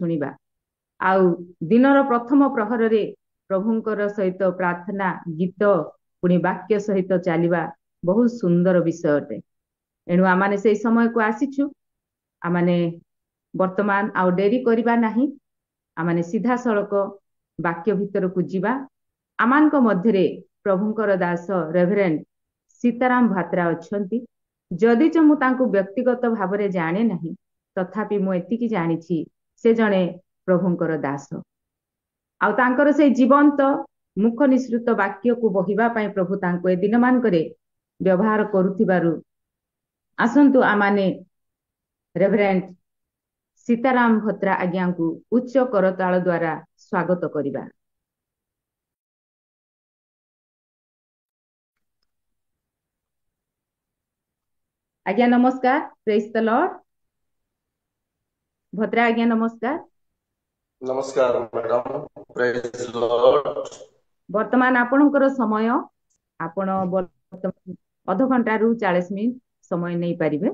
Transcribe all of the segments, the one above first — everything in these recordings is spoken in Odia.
ଶୁଣିବା ଆଉ ଦିନର ପ୍ରଥମ ପ୍ରହରରେ ପ୍ରଭୁଙ୍କର ସହିତ ପ୍ରାର୍ଥନା ଗୀତ ପୁଣି ବାକ୍ୟ ସହିତ ଚାଲିବା ବହୁତ ସୁନ୍ଦର ବିଷୟ ଅଟେ। ଏଣୁ ଆମମାନେ ସେଇ ସମୟକୁ ଆସିଛୁ। ଆମମାନେ ବର୍ତ୍ତମାନ ଆଉ ଡେରି କରିବା ନାହିଁ। ଆମମାନେ ସିଧାସଳଖ ବାକ୍ୟ ଭିତରକୁ ଯିବା। ଆମମାନଙ୍କ ମଧ୍ୟରେ ପ୍ରଭୁଙ୍କର ଦାସ ରେଭରେଣ୍ଡ ସୀତାରାମ ଭାତ୍ରା ଅଛନ୍ତି। ଯଦିଚ ମୁଁ ତାଙ୍କୁ ବ୍ୟକ୍ତିଗତ ଭାବରେ ଜାଣେ ନାହିଁ, ତଥାପି ମୁଁ ଏତିକି ଜାଣିଛି ସେ ଜଣେ ପ୍ରଭୁଙ୍କର ଦାସ। ଆଉ ତାଙ୍କର ସେଇ ଜୀବନ୍ତ ମୁଖ ନିସୃତ ବାକ୍ୟକୁ ବହିବା ପାଇଁ ପ୍ରଭୁ ତାଙ୍କୁ ଏ ଦିନମାନଙ୍କରେ ବ୍ୟବହାର କରୁଥିବାରୁ ଆସନ୍ତୁ ଆମମାନେ ରେଭରେଣ୍ଡ ସୀତାରାମ ଭତ୍ରା ଆଜ୍ଞାଙ୍କୁ ଉଚ୍ଚ କରତାଳ ଦ୍ୱାରା ସ୍ୱାଗତ କରିବା। ଆଜ୍ଞା ନମସ୍କାର। ପ୍ରେଜ୍ ଦ ଲର୍ଡ। ଭତ୍ରା ଆଜ୍ଞା ନମସ୍କାର। ନମସ୍କାର ମ୍ୟାଡାମ। ପ୍ରେଜ୍ ଦ ଲର୍ଡ। ବର୍ତ୍ତମାନ ଆପଣଙ୍କର ସମୟ, ଆପଣ ଅଧଘଣ୍ଟାରୁ 40 ମିନିଟ୍ ସମୟ ନେଇପାରିବେ।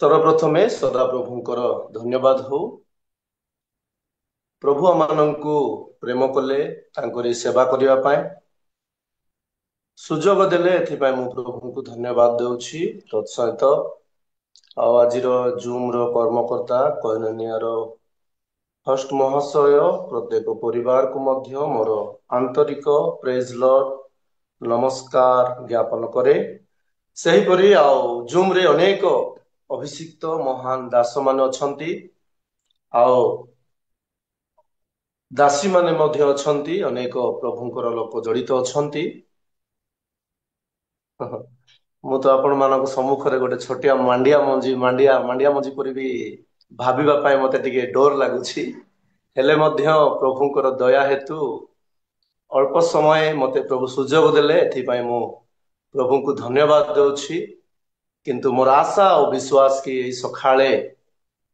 ସର୍ବପ୍ରଥମେ ସଦାପ୍ରଭୁଙ୍କର ଧନ୍ୟବାଦ ହଉ। ପ୍ରଭୁ ଆମମାନଙ୍କୁ ପ୍ରେମ କଲେ ତାଙ୍କରି ସେବା କରିବା ପାଇଁ ସୁଯୋଗ ଦେଲେ, ଏଥିପାଇଁ ମୁଁ ପ୍ରଭୁଙ୍କୁ ଧନ୍ୟବାଦ ଦେଉଛି। ତତ୍ସହିତ ଆଉ ଆଜିର ଜୁମର କର୍ମକର୍ତ୍ତା କୈନନିଆର ହୋଷ୍ଟ ମହାଶୟ, ପ୍ରତ୍ୟେକ ପରିବାରକୁ ମଧ୍ୟ ମୋର ଆନ୍ତରିକ ପ୍ରେଜ୍ ଲର୍ଡ ନମସ୍କାର ଜ୍ଞାପନ କରେ। ସେହିପରି ଆଉ ଜୁମରେ ଅନେକ ଅଭିଷିକ୍ତ ମହାନ ଦାସମାନେ ଅଛନ୍ତି, ଆଉ ଦାସୀମାନେ ମଧ୍ୟ ଅଛନ୍ତି। ଅନେକ ପ୍ରଭୁଙ୍କର ଲୋକ ଜଡ଼ିତ ଅଛନ୍ତି। ମୁଁ ତ ଆପଣମାନଙ୍କ ସମ୍ମୁଖରେ ଗୋଟେ ଛୋଟିଆ ମାଣ୍ଡିଆ ମଞ୍ଜି ପରି ବି ଭାବିବା ପାଇଁ ମତେ ଟିକେ ଡର ଲାଗୁଛି। ହେଲେ ମଧ୍ୟ ପ୍ରଭୁଙ୍କର ଦୟା ହେତୁ ଅଳ୍ପ ସମୟ ମତେ ପ୍ରଭୁ ସୁଯୋଗ ଦେଲେ, ଏଥିପାଇଁ ମୁଁ ପ୍ରଭୁଙ୍କୁ ଧନ୍ୟବାଦ ଦେଉଛି। କିନ୍ତୁ ମୋର ଆଶା ଆଉ ବିଶ୍ୱାସ କି ଏଇ ସକାଳେ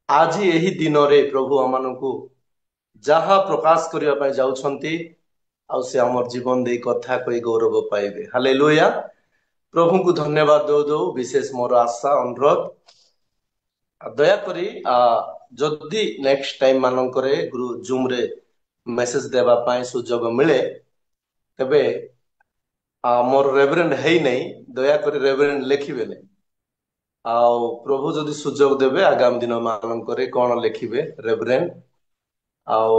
ଆଜି ଏହି ଦିନରେ ପ୍ରଭୁ ଆମମାନଙ୍କୁ ଯାହା ପ୍ରକାଶ କରିବା ପାଇଁ ଯାଉଛନ୍ତି, ଆଉ ସେ ଆମର ଜୀବନ ଦେଇ କଥା କହି ଗୌରବ ପାଇବେ। ହାଲେଲୁୟା। ପ୍ରଭୁଙ୍କୁ ଧନ୍ୟବାଦ ଦଉ ଦଉ ବିଶେଷ ମୋର ଆଶା ଅନୁରୋଧ, ଦୟାକରି ଯଦି ନେକ୍ସଟ ଟାଇମ ମାନଙ୍କରେ ଜୁମରେ ମେସେଜ ଦେବା ପାଇଁ ସୁଯୋଗ ମିଳେ, ତେବେ ମୋର ରେଭରେଣ୍ଡ ହେଇନାହିଁ, ଦୟାକରି ରେଭରେଣ୍ଡ ଲେଖିବେନି। ଆଉ ପ୍ରଭୁ ଯଦି ସୁଯୋଗ ଦେବେ ଆଗାମୀ ଦିନ ମାନଙ୍କରେ କଣ ଲେଖିବେ ରେଭରେଣ୍ଡ। ଆଉ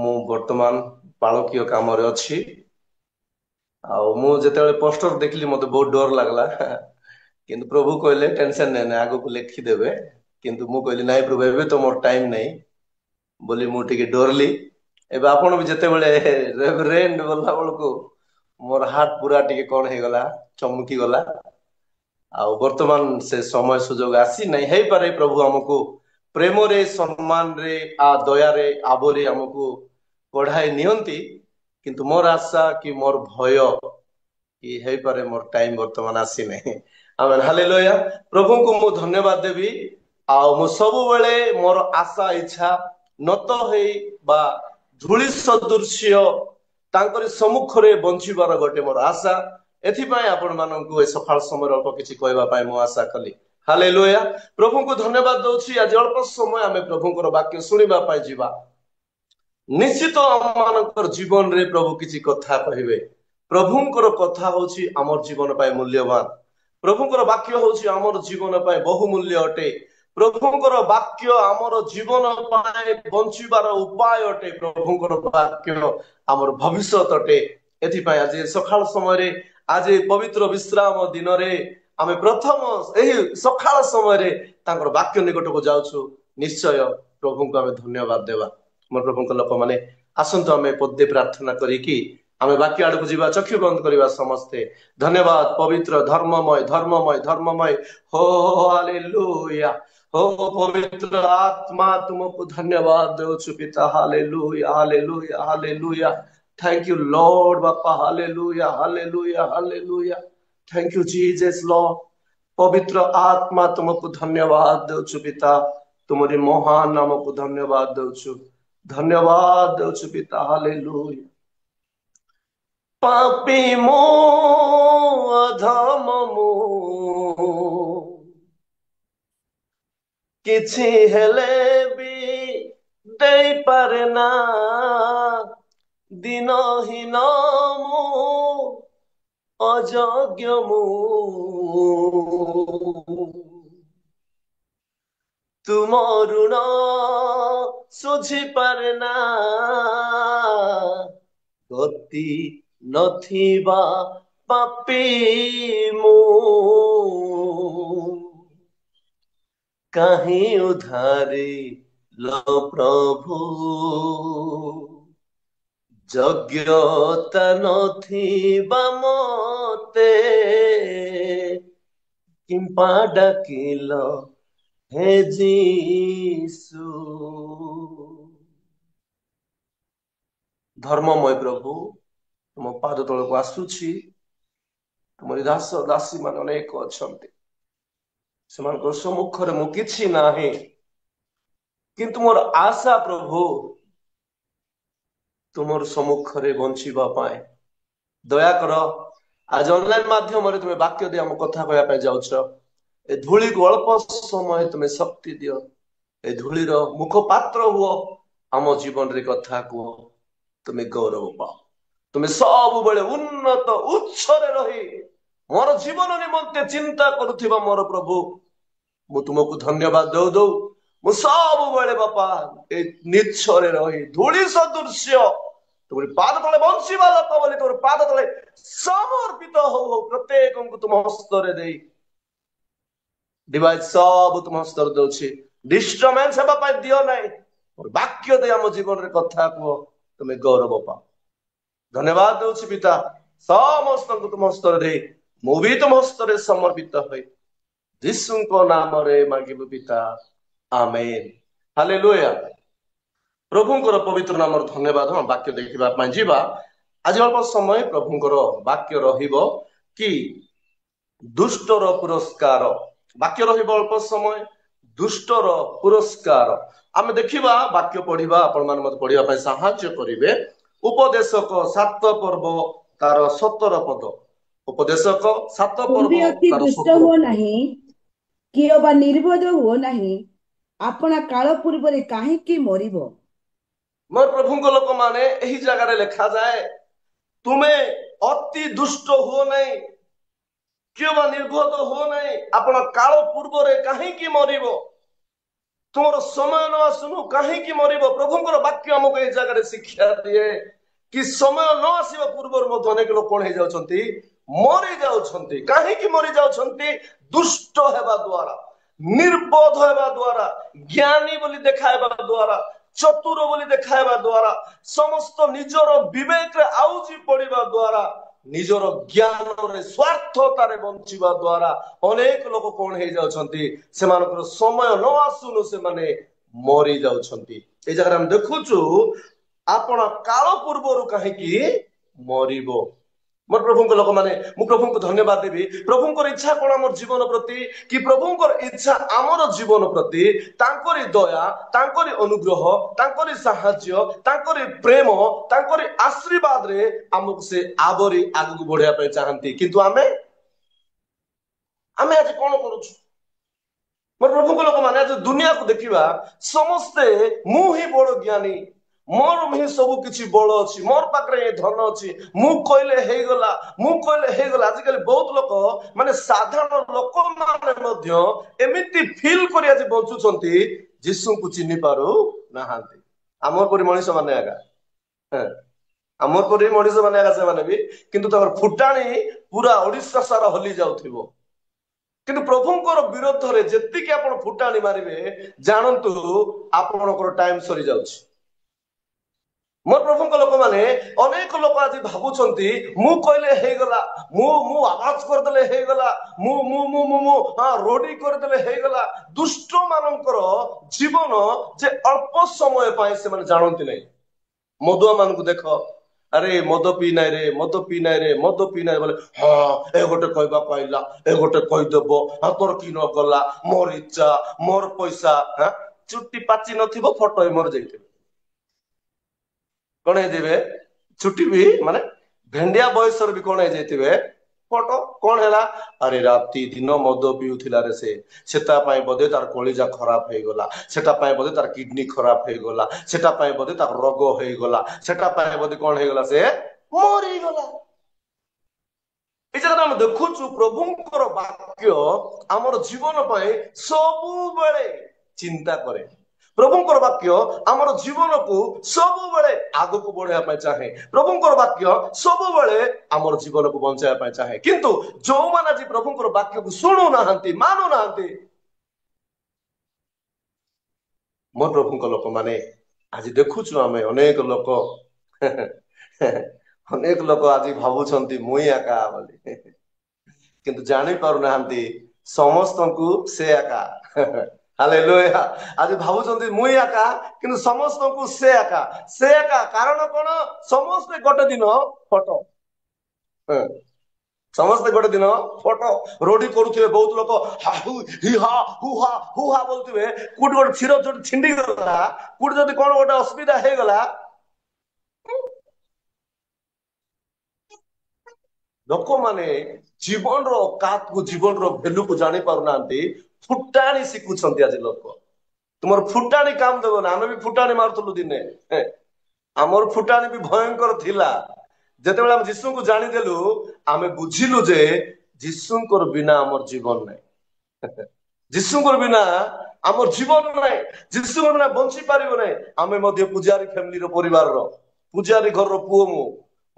ମୁଁ ବର୍ତ୍ତମାନ ପାଳକୀୟ କାମରେ ଅଛି। ଆଉ ମୁଁ ଯେତେବେଳେ ପୋଷ୍ଟର ଦେଖିଲି ମତେ ବହୁତ ଡର ଲାଗିଲା, କିନ୍ତୁ ପ୍ରଭୁ କହିଲେ ଟେନସନ ନେଇ ଆଗକୁ ଲେଖିଦେବେ। କିନ୍ତୁ ମୁଁ କହିଲି ନାଇଁ ପ୍ରଭୁ, ଏବେ ତ ମୋର ଟାଇମ ନାହିଁ ବୋଲି ମୁଁ ଟିକେ ଡରଲି। ଏବେ ଆପଣ ବି ଯେତେବେଳେ ରେଭରେଣ୍ଡ ଗଲା ବେଳକୁ ମୋର ହାତ ପୁରା ଟିକେ କଣ ହେଇଗଲା, ଚମକି ଗଲା। ଆଉ ବର୍ତ୍ତମାନ ସେ ସମୟ ସୁଯୋଗ ଆସି ନାହିଁ, ହେଇପାରେ ପ୍ରଭୁ ଆମକୁ ପ୍ରେମରେ, ସମ୍ମାନରେ, ଦୟାରେ, ଆବରେ ଆମକୁ ବଢାଇ ନିଅନ୍ତି। କିନ୍ତୁ ମୋର ଆଶା କି ମୋର ଭୟ କି ହେଇପାରେ ମୋର ଟାଇମ ବର୍ତ୍ତମାନ ଆସିନାହିଁ। ଆମେ ହାଲେଲୁୟା। ପ୍ରଭୁଙ୍କୁ ମୁଁ ଧନ୍ୟବାଦ ଦେବି। ଆଉ ମୁଁ ସବୁବେଳେ ମୋର ଆଶା ଇଚ୍ଛା ନତ ହେଇ ବା ଧୂଳି ସଦୃଶ୍ୟ ତାଙ୍କରି ସମ୍ମୁଖରେ ବଞ୍ଚିବାର ଗୋଟେ ମୋର ଆଶା। ଏଥିପାଇଁ ଆପଣ ମାନଙ୍କୁ ଏ ସକାଳ ସମୟରେ ଅଳ୍ପ କିଛି କହିବା ପାଇଁ ମୁଁ ଆଶା କଲି। ହାଲେଲୁୟା। ପ୍ରଭୁଙ୍କୁ ଧନ୍ୟବାଦ ଦଉଛି। ଆଜି ଅଳ୍ପ ସମୟ ଆମେ ପ୍ରଭୁଙ୍କର ବାକ୍ୟ ଶୁଣିବା ପାଇଁ ଯିବା। ନିଶ୍ଚିତ ଆମମାନଙ୍କର ଜୀବନରେ ପ୍ରଭୁ କିଛି କଥା କହିବେ। ପ୍ରଭୁଙ୍କର କଥା ହଉଛି ଆମର ଜୀବନ ପାଇଁ ମୂଲ୍ୟବାନ। ପ୍ରଭୁଙ୍କର ବାକ୍ୟ ହଉଛି ଆମର ଜୀବନ ପାଇଁ ବହୁମୂଲ୍ୟ ଅଟେ। ପ୍ରଭୁଙ୍କର ବାକ୍ୟ ଆମର ଜୀବନ ପାଇଁ ବଞ୍ଚିବାର ଉପାୟ ଅଟେ। ପ୍ରଭୁଙ୍କର ବାକ୍ୟ ଆମର ଭବିଷ୍ୟତ ଅଟେ। ଏଥିପାଇଁ ଆଜି ସକାଳ ସମୟରେ, ଆଜି ପବିତ୍ର ବିଶ୍ରାମ ଦିନରେ ଆମେ ପ୍ରଥମ ଏହି ସକାଳ ସମୟରେ ତାଙ୍କର ବାକ୍ୟ ନିକଟକୁ ଯାଉଛୁ। ନିଶ୍ଚୟ ପ୍ରଭୁଙ୍କୁ ଆମେ ଧନ୍ୟବାଦ ଦେବା। ମୋ ପ୍ରଭୁଙ୍କ ଲୋକମାନେ ଆସନ୍ତୁ ଆମେ ପଦେ ପ୍ରାର୍ଥନା କରିକି ଆମେ ବାକ୍ୟ ଆଡକୁ ଯିବା। ଚକ୍ଷୁ ବନ୍ଦ କରିବା ସମସ୍ତେ। ଧନ୍ୟବାଦ ପବିତ୍ର ଧର୍ମମୟ ହୋ ହାଲେଲୁୟା। हो पवित्र आत्मा तुमको धन्यवाद देउछु पिता। Hallelujah hallelujah hallelujah. Thank you Lord बापा। Hallelujah hallelujah hallelujah. Thank you Jesus Lord. पवित्र आत्मा तुमको धन्यवाद देउछु पिता। तुमरी महान नामको धन्यवाद देउछु। धन्यवाद देउछु पिता। हालेलुया। पापी मो अधम मो କିଛି ହେଲେ ବି ଦେଇପାରେ ନା ଦିନହୀନ ମୁଁ ଅଯୋଗ୍ୟ ମୁଁ ତୁମ ଋଣ ଶୁଝି ପାରେ ନା ଗତି ନଥିବା ପାପୀ ମୁଁ କାହିଁ ଉଦ୍ଧାରିଲ ପ୍ରଭୁ ଯୋଗ୍ୟତା ନଥିବା ମତେ କିମ୍ପା ଡାକିଲ ହେ ଯୀଶୁ। ଧର୍ମମୟ ପ୍ରଭୁ ତୁମ ପାଦ ତଳକୁ ଆସୁଛି। ତୁମରି ଦାସ ଦାସୀ ମାନେ ଅନେକ ଅଛନ୍ତି, ସେମାନଙ୍କ ସମ୍ମୁଖରେ ମୁଁ କିଛି ନାହିଁ, କିନ୍ତୁ ମୋର ଆଶା ପ୍ରଭୁ ତୁମର ସମ୍ମୁଖରେ ବଞ୍ଚିବା ପାଇଁ। ଦୟାକର ଆଜି ଅନଲାଇନ ମାଧ୍ୟମରେ ତୁମେ ବାକ୍ୟ ଦେଇ ଆମ କଥା କହିବା ପାଇଁ ଯାଉଛ। ଏ ଧୂଳିକୁ ଅଳ୍ପ ସମୟ ତୁମେ ଶକ୍ତି ଦିଅ। ଏ ଧୂଳିର ମୁଖପାତ୍ର ହୁଅ, ଆମ ଜୀବନରେ କଥା କୁହ। ତୁମେ ଗୌରବ ପାଅ। ତୁମେ ସବୁବେଳେ ଉନ୍ନତ ଉଚ୍ଚରେ ରହି ମୋର ଜୀବନ ନିମନ୍ତେ ଚିନ୍ତା କରୁଥିବା ମୋର ପ୍ରଭୁ, ମୁଁ ତୁମକୁ ଧନ୍ୟବାଦ ଦଉ ଦଉ ମୁଁ ସବୁବେଳେ ବାପା ଏ ନିଚ୍ଛରେ ରହି ଧୂଳି ସଦୃଶ୍ୟ ତୁମରି ପାଦ ତଳେ ବଞ୍ଚିବା ଲୋକ ବୋଲି ତୁମର ପାଦ ତଳେ ସମର୍ପିତ ହଉ ହଉ ପ୍ରତ୍ୟେକଙ୍କୁ ତୁମ ହସ୍ତରେ ଦେଇ ଡିଭାଇସ ସବୁ ତୁମ ହସ୍ତରେ ଦଉଛି। ଡିଷ୍ଟର୍ବାନ୍ସ ହେବା ପାଇଁ ଦିଅ ନାହିଁ। ବାକ୍ୟ ଦେଇ ଆମ ଜୀବନରେ କଥା କୁହ, ତୁମେ ଗୌରବ ପାଅ। ଧନ୍ୟବାଦ ଦଉଛି ପିତା, ସମସ୍ତଙ୍କୁ ତୁମ ହସ୍ତରେ ଦେଇ ମୁଁ ବି ତୁମ ହସ୍ତରେ ସମର୍ପିତ ହୋଇ ଯୀଶୁଙ୍କ ନାମରେ ମାଗିବୁ ପିତା, ଆମେନ। ହାଲେଲୁୟା। ପ୍ରଭୁଙ୍କର ପବିତ୍ର ନାମର ଧନ୍ୟବାଦ। ବାକ୍ୟ ଦେଖିବା ପାଇଁ ଯିବା। ଆଜି ଅଳ୍ପ ସମୟ ପ୍ରଭୁଙ୍କର ବାକ୍ୟ ରହିବ କି ଦୁଷ୍ଟର ପୁରସ୍କାର। ବାକ୍ୟ ରହିବ ଅଳ୍ପ ସମୟ, ଦୁଷ୍ଟର ପୁରସ୍କାର। ଆମେ ଦେଖିବା, ବାକ୍ୟ ପଢିବା, ଆପଣମାନେ ମତେ ପଢିବା ପାଇଁ ସାହାଯ୍ୟ କରିବେ। ଉପଦେଶକ 7 ପର୍ବ ତାର 17 ପଦ। ଉପଦେଶକ 7 ପର୍ବ ଅତି ତାର ଦୁଷ୍ଟ 17 ହୁଅ ପଦ। ନାହିଁ, କିଏ ବା ନିର୍বোଧ ହୁଅ ନାହିଁ, ଆପଣା କାଳ ପୂର୍ବରେ କାହିଁକି ମରିବ। ମୋର ପ୍ରଭୁଙ୍କ ଲୋକମାନେ ଏହି ଜାଗାରେ ଲେଖାଯାଏ, ତୁମେ ଅତି ଦୁଷ୍ଟ ହୁଅ ନାହିଁ, କିଏ ବା ନିର୍বোଧ ହୁଅ ନାହିଁ, ଆପଣ କାଳ ପୂର୍ବରେ କାହିଁକି ମରିବ। ତୁମର ସମୟ ନ ଆସୁନୁ କାହିଁକି ମରିବ। ପ୍ରଭୁଙ୍କର ବାକ୍ୟ ଆମକୁ ଏହି ଜାଗାରେ ଶିକ୍ଷା ଦିଏ କି ସମୟ ନ ଆସିବା ପୂର୍ବରୁ ମଧ୍ୟ ଅନେକ ଲୋକ କଣ ହେଇଯାଉଛନ୍ତି, ମରି ଯାଉଛନ୍ତି। କାହିଁକି ମରି ଯାଉଛନ୍ତି? ଦୁଷ୍ଟ ହେବା ଦ୍ଵାରା, ନିର୍বোଧ ହେବା ଦ୍ଵାରା, ଜ୍ଞାନୀ ବୋଲି ଦେଖାଇବା ଦ୍ଵାରା, ଚତୁର ବୋଲି ଦେଖାଇବା ଦ୍ଵାରା, ସମସ୍ତ ନିଜର ବିବେକରେ ଆଉଜି ପଡିବା ଦ୍ଵାରା, ନିଜର ଜ୍ଞାନରେ ସ୍ୱାର୍ଥତାରେ ବଞ୍ଚିବା ଦ୍ଵାରା ଅନେକ ଲୋକ କଣ ହେଇଯାଉଛନ୍ତି, ସେମାନଙ୍କର ସମୟ ନ ଆସୁନୁ ସେମାନେ ମରି ଯାଉଛନ୍ତି। ଏଇ ଜାଗାରେ ଆମେ ଦେଖୁଛୁ, ଆପଣ କାଳ ପୂର୍ବରୁ କାହିଁକି ମରିବ। ମୋର ପ୍ରଭୁଙ୍କ ଲୋକମାନେ, ମୁଁ ପ୍ରଭୁଙ୍କୁ ଧନ୍ୟବାଦ ଦେବି। ପ୍ରଭୁଙ୍କର ଇଚ୍ଛା କଣ ଆମର ଜୀବନ ପ୍ରତି? କି ପ୍ରଭୁଙ୍କର ଇଚ୍ଛା ଆମର ଜୀବନ ପ୍ରତି ତାଙ୍କରି ଦୟା, ତାଙ୍କରି ଅନୁଗ୍ରହ, ତାଙ୍କରି ସାହାଯ୍ୟ, ତାଙ୍କରି ପ୍ରେମ, ତାଙ୍କରି ଆଶୀର୍ବାଦରେ ଆମକୁ ସେ ଆବରି ଆଗକୁ ବଢିବା ପାଇଁ ଚାହାନ୍ତି। କିନ୍ତୁ ଆମେ ଆଜି କଣ କରୁଛୁ? ମୋର ପ୍ରଭୁଙ୍କ ଲୋକମାନେ, ଆଜି ଦୁନିଆକୁ ଦେଖିବା, ସମସ୍ତେ ମୁଁ ହିଁ ବଡ ଜ୍ଞାନୀ, ମୋର ହିଁ ସବୁ କିଛି ବଳ ଅଛି, ମୋର ପାଖରେ ଏ ଧନ ଅଛି, ମୁଁ କହିଲେ ହେଇଗଲା, ମୁଁ କହିଲେ ହେଇଗଲା। ଆଜିକାଲି ବହୁତ ଲୋକ ମାନେ ସାଧାରଣ ଲୋକମାନେ ମଧ୍ୟ ଏମିତି ଫିଲ୍ କରି ଆଜି ବଞ୍ଚୁଛନ୍ତି, ଯୀଶୁଙ୍କୁ ଚିହ୍ନି ପାରୁ ନାହାନ୍ତି। ଆମର ପରି ମଣିଷ ମାନେ ଆଗା, ଆମର ପରି ମଣିଷ ମାନେ ଆଗା ସେମାନେ ବି, କିନ୍ତୁ ତାଙ୍କର ଫୁଟାଣି ପୁରା ଓଡିଶା ସାରା ହଲି ଯାଉଥିବ। କିନ୍ତୁ ପ୍ରଭୁଙ୍କର ବିରୋଧରେ ଯେତିକି ଆପଣ ଫୁଟାଣି ମାରିବେ, ଜାଣନ୍ତୁ ଆପଣଙ୍କର ଟାଇମ ସରିଯାଉଛି। ମୋର ପ୍ରଭୁଙ୍କ ଲୋକମାନେ, ଅନେକ ଲୋକ ଆଜି ଭାବୁଛନ୍ତି ମୁଁ କହିଲେ ହେଇଗଲା, ମୁଁ ଆବାଜ କରିଦେଲେ ହେଇଗଲା, ରୋଡି କରିଦେଲେ ହେଇଗଲା। ଦୁଷ୍ଟ ମାନଙ୍କର ଜୀବନ ଯେ ଅଳ୍ପ ସମୟ ପାଇଁ ସେମାନେ ଜାଣନ୍ତି ନାହିଁ। ମଦୁଆ ମାନଙ୍କୁ ଦେଖ, ଆରେ ମଦ ପିଇ ନାଇଁ ରେ, ମଦ ପିଇ ନାଇଁ ରେ, ମଦ ପିଇ ନାଇଁ ବୋଲେ ହଁ ଏ ଗୋଟେ କହିବା ପାଇଲା, ଏ ଗୋଟେ କହିଦେବ, ତୋର କି ନ ଗଲା, ମୋର ଇଚ୍ଛା, ମୋର ପଇସା। ଚୁଟି ପାଚି ନଥିବ, ଫଟୋ ମରି ଯାଇଥିବ, କଣ ହେଇଯିବେ? ଚୁଟି ବି ମାନେ ଭେଣ୍ଡିଆ ବୟସରେ ବି କଣ ହେଇଯାଇଥିବେ, ଫଟୋ କଣ ହେଲା? ଆରେ ରାତି ଦିନ ମଦ ପିଉଥିଲା ରେ ସେଟା ପାଇଁ ବୋଧେ ତାର କଳିଜା ଖରାପ ହେଇଗଲା, ସେଟା ପାଇଁ ବୋଧେ ତାର କିଡନୀ ଖରାପ ହେଇଗଲା, ସେଟା ପାଇଁ ବୋଧେ ତାର ରୋଗ ହେଇଗଲା, ସେଟା ପାଇଁ ବୋଧେ କଣ ହେଇଗଲା, ସେ ମରିଗଲା। ଏ ଜାଗାରେ ଆମେ ଦେଖୁଛୁ ପ୍ରଭୁଙ୍କର ବାକ୍ୟ ଆମର ଜୀବନ ପାଇଁ ସବୁବେଳେ ଚିନ୍ତା କରେ। ପ୍ରଭୁଙ୍କର ବାକ୍ୟ ଆମର ଜୀବନକୁ ସବୁବେଳେ ଆଗକୁ ବଢେଇବା ପାଇଁ ଚାହେଁ। ପ୍ରଭୁଙ୍କର ବାକ୍ୟ ସବୁବେଳେ ଆମର ଜୀବନକୁ ବଞ୍ଚାଇବା ପାଇଁ ଚାହେଁ। କିନ୍ତୁ ଯୋଉମାନେ ଆଜି ପ୍ରଭୁଙ୍କର ବାକ୍ୟକୁ ଶୁଣୁନାହାନ୍ତି, ମାନୁନାହାନ୍ତି, ମୋ ପ୍ରଭୁଙ୍କ ଲୋକମାନେ, ଆଜି ଦେଖୁଛୁ ଆମେ ଅନେକ ଲୋକ ଅନେକ ଲୋକ ଆଜି ଭାବୁଛନ୍ତି ମୁଇଁ ଏକା ବୋଲି, କିନ୍ତୁ ଜାଣି ପାରୁନାହାନ୍ତି ସମସ୍ତଙ୍କୁ ସେ ଏକା। ହାଲେଲୁୟା। ଆଜି ଭାବୁଛନ୍ତି ମୁଇଁ ଏକା, କିନ୍ତୁ ସମସ୍ତଙ୍କୁ ସେ ଏକା। ସେ ଏକା କାରଣ କଣ? ସମସ୍ତେ ଗୋଟେ ଦିନ ଫଟୋ, ସମସ୍ତେ ଗୋଟେ ଦିନ ଫଟୋ ରୋଡି କରୁଥିବେ। ବହୁତ ଲୋକ ହାହୁ ହିହା ହୁହା ହୁହା ବୋଲୁଥିବେ। କୋଉଠି ଗୋଟେ କ୍ଷୀର ଯୋଉଠି ଛିଣ୍ଡି ଗଲା, କୋଉଠି ଯଦି କଣ ଗୋଟେ ଅସୁବିଧା ହେଇଗଲା, ଲୋକମାନେ ଜୀବନର କାହାକୁ ଜୀବନର ଭ୍ୟାଲୁକୁ ଜାଣି ପାରୁନାହାନ୍ତି। ଫୁଟାଣି ଶିଖୁଛନ୍ତି ଆଜି ଲୋକ। ତୁମର ଫୁଟାଣି କାମ ଦେବ ନା। ଆମେ ବି ଫୁଟାଣି ମାରୁଥିଲୁ ଦିନେ, ଆମର ଫୁଟାଣି ବି ଭୟଙ୍କର ଥିଲା। ଯେତେବେଳେ ଆମେ ଯୀଶୁଙ୍କୁ ଜାଣିଦେଲୁ, ଆମେ ବୁଝିଲୁ ଯେ ଯୀଶୁଙ୍କର ବିନା ଆମର ଜୀବନ ନାହିଁ। ଯୀଶୁଙ୍କର ବିନା ଆମର ଜୀବନ ନାହିଁ। ଯୀଶୁଙ୍କର ବିନା ବଞ୍ଚି ପାରିବ ନାହିଁ। ଆମେ ମଧ୍ୟ ପୂଜାରୀ ଫ୍ୟାମିଲିର ପରିବାରର, ପୂଜାରୀ ଘରର ପୁଅ।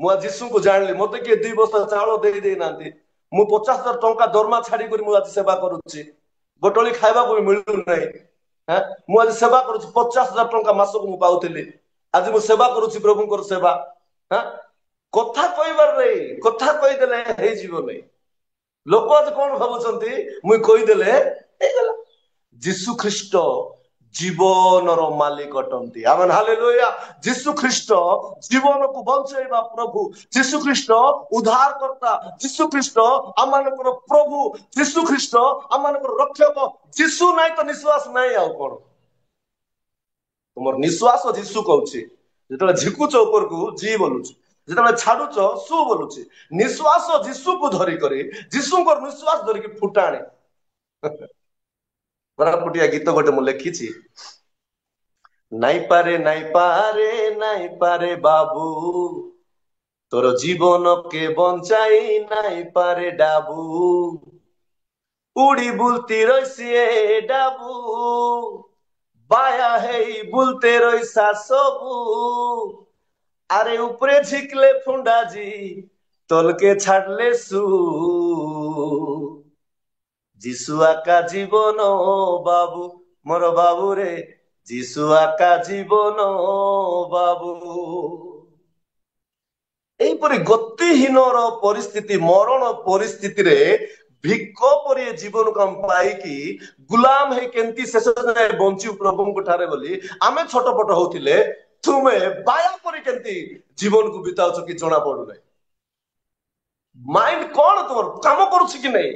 ମୁଁ ଆଜି ଯୀଶୁଙ୍କୁ ଜାଣିଲି। ମତେ କିଏ 2 ବସ୍ତା ଚାଉଳ ଦେଇନାହାନ୍ତି। ମୁଁ 50,000 ଟଙ୍କା ଦରମା ଛାଡିକରି ମୁଁ ଆଜି ସେବା କରୁଛି। ଗୋଟଳି ଖାଇବାକୁ ବି ମିଳୁନାହିଁ। ମୁଁ ଆଜି ସେବା କରୁଛି। 50,000 ଟଙ୍କା ମାସକୁ ମୁଁ ପାଉଥିଲି। ଆଜି ମୁଁ ସେବା କରୁଛି ପ୍ରଭୁଙ୍କର ସେବା। କଥା କହିବାର ନାହିଁ, କଥା କହିଦେଲେ ହେଇଯିବ ନାହିଁ। ଲୋକ ଆଜି କଣ ଭାବୁଛନ୍ତି? ମୁଇଁ କହିଦେଲେ ହେଇଗଲା। ଯୀଶୁ ଖ୍ରୀଷ୍ଟ ଜୀବନର ମାଲିକ ଅଟନ୍ତି। ଆମେନ୍, ହାଲେଲୁୟା। ଯୀଶୁ ଖ୍ରୀଷ୍ଟ ଜୀବନକୁ ବଞ୍ଚେଇବା ପ୍ରଭୁ। ଯୀଶୁ ଖ୍ରୀଷ୍ଟ ଉଦ୍ଧାରକର୍ତ୍ତା। ଯୀଶୁ ଖ୍ରୀଷ୍ଟ ଆମମାନଙ୍କର ପ୍ରଭୁ। ଯୀଶୁ ଖ୍ରୀଷ୍ଟ ଆମମାନଙ୍କର ରକ୍ଷକ। ଯୀଶୁ ନାହିଁ ତ ନିଶ୍ୱାସ ନାହିଁ। ଆଉ କଣ ତୁମର ନିଶ୍ୱାସ ଯୀଶୁ କହୁଛି। ଯେତେବେଳେ ଝିକୁଛ ଉପରକୁ ଜି ବୋଲୁଛି, ଯେତେବେଳେ ଛାଡୁଛ ସୁ ବୋଲୁଛି। ନିଶ୍ୱାସ ଯୀଶୁକୁ ଧରିକରି, ଯୀଶୁଙ୍କର ନିଶ୍ୱାସ ଧରିକି ଫୁଟାଣି। କୋରାପୁଟିଆ ଗୀତ ଗୋଟେ ମୁଁ ଲେଖିଛି। ନାଇପାରେ ନାଇପାରେ ନାଇପାରେ ବାବୁ, ତୋର ଜୀବନ କେ ବଞ୍ଚାଇ ନାଇପାରେ ডাবু, উড়ি বুলতি রইসিয়ে ডাবু, বায়া হেই বুলতে রইসা সবু, আরে উপরে ঝিকলে ফুন্ডাজি, তলকে ছাড়লে সু, যিশু আকা জীবন বাবু, মোর বাবু রে, যিশু আকা জীবন বাবু। এইপରି ଗତିହୀନର ପରିସ୍ଥିତି, ମରଣ ପରିସ୍ଥିତିରେ ଭିକ ପରି ଜୀବନକୁ ଆମେ ପାଇକି ଗୁଲାମ ହେଇ କେମିତି ଶେଷ ଯାଏ ବଞ୍ଚିବୁ ପ୍ରଭୁଙ୍କ ଠାରେ ବୋଲି ଆମେ ଛଟପଟ ହଉଥିଲେ, ତୁମେ ବାୟା ପରି କେମିତି ଜୀବନକୁ ବିତାଉଛ କି ଜଣା ପଡୁନାହିଁ। ମାଇଣ୍ଡ କଣ ତୁମର କାମ କରୁଛି କି ନାହିଁ?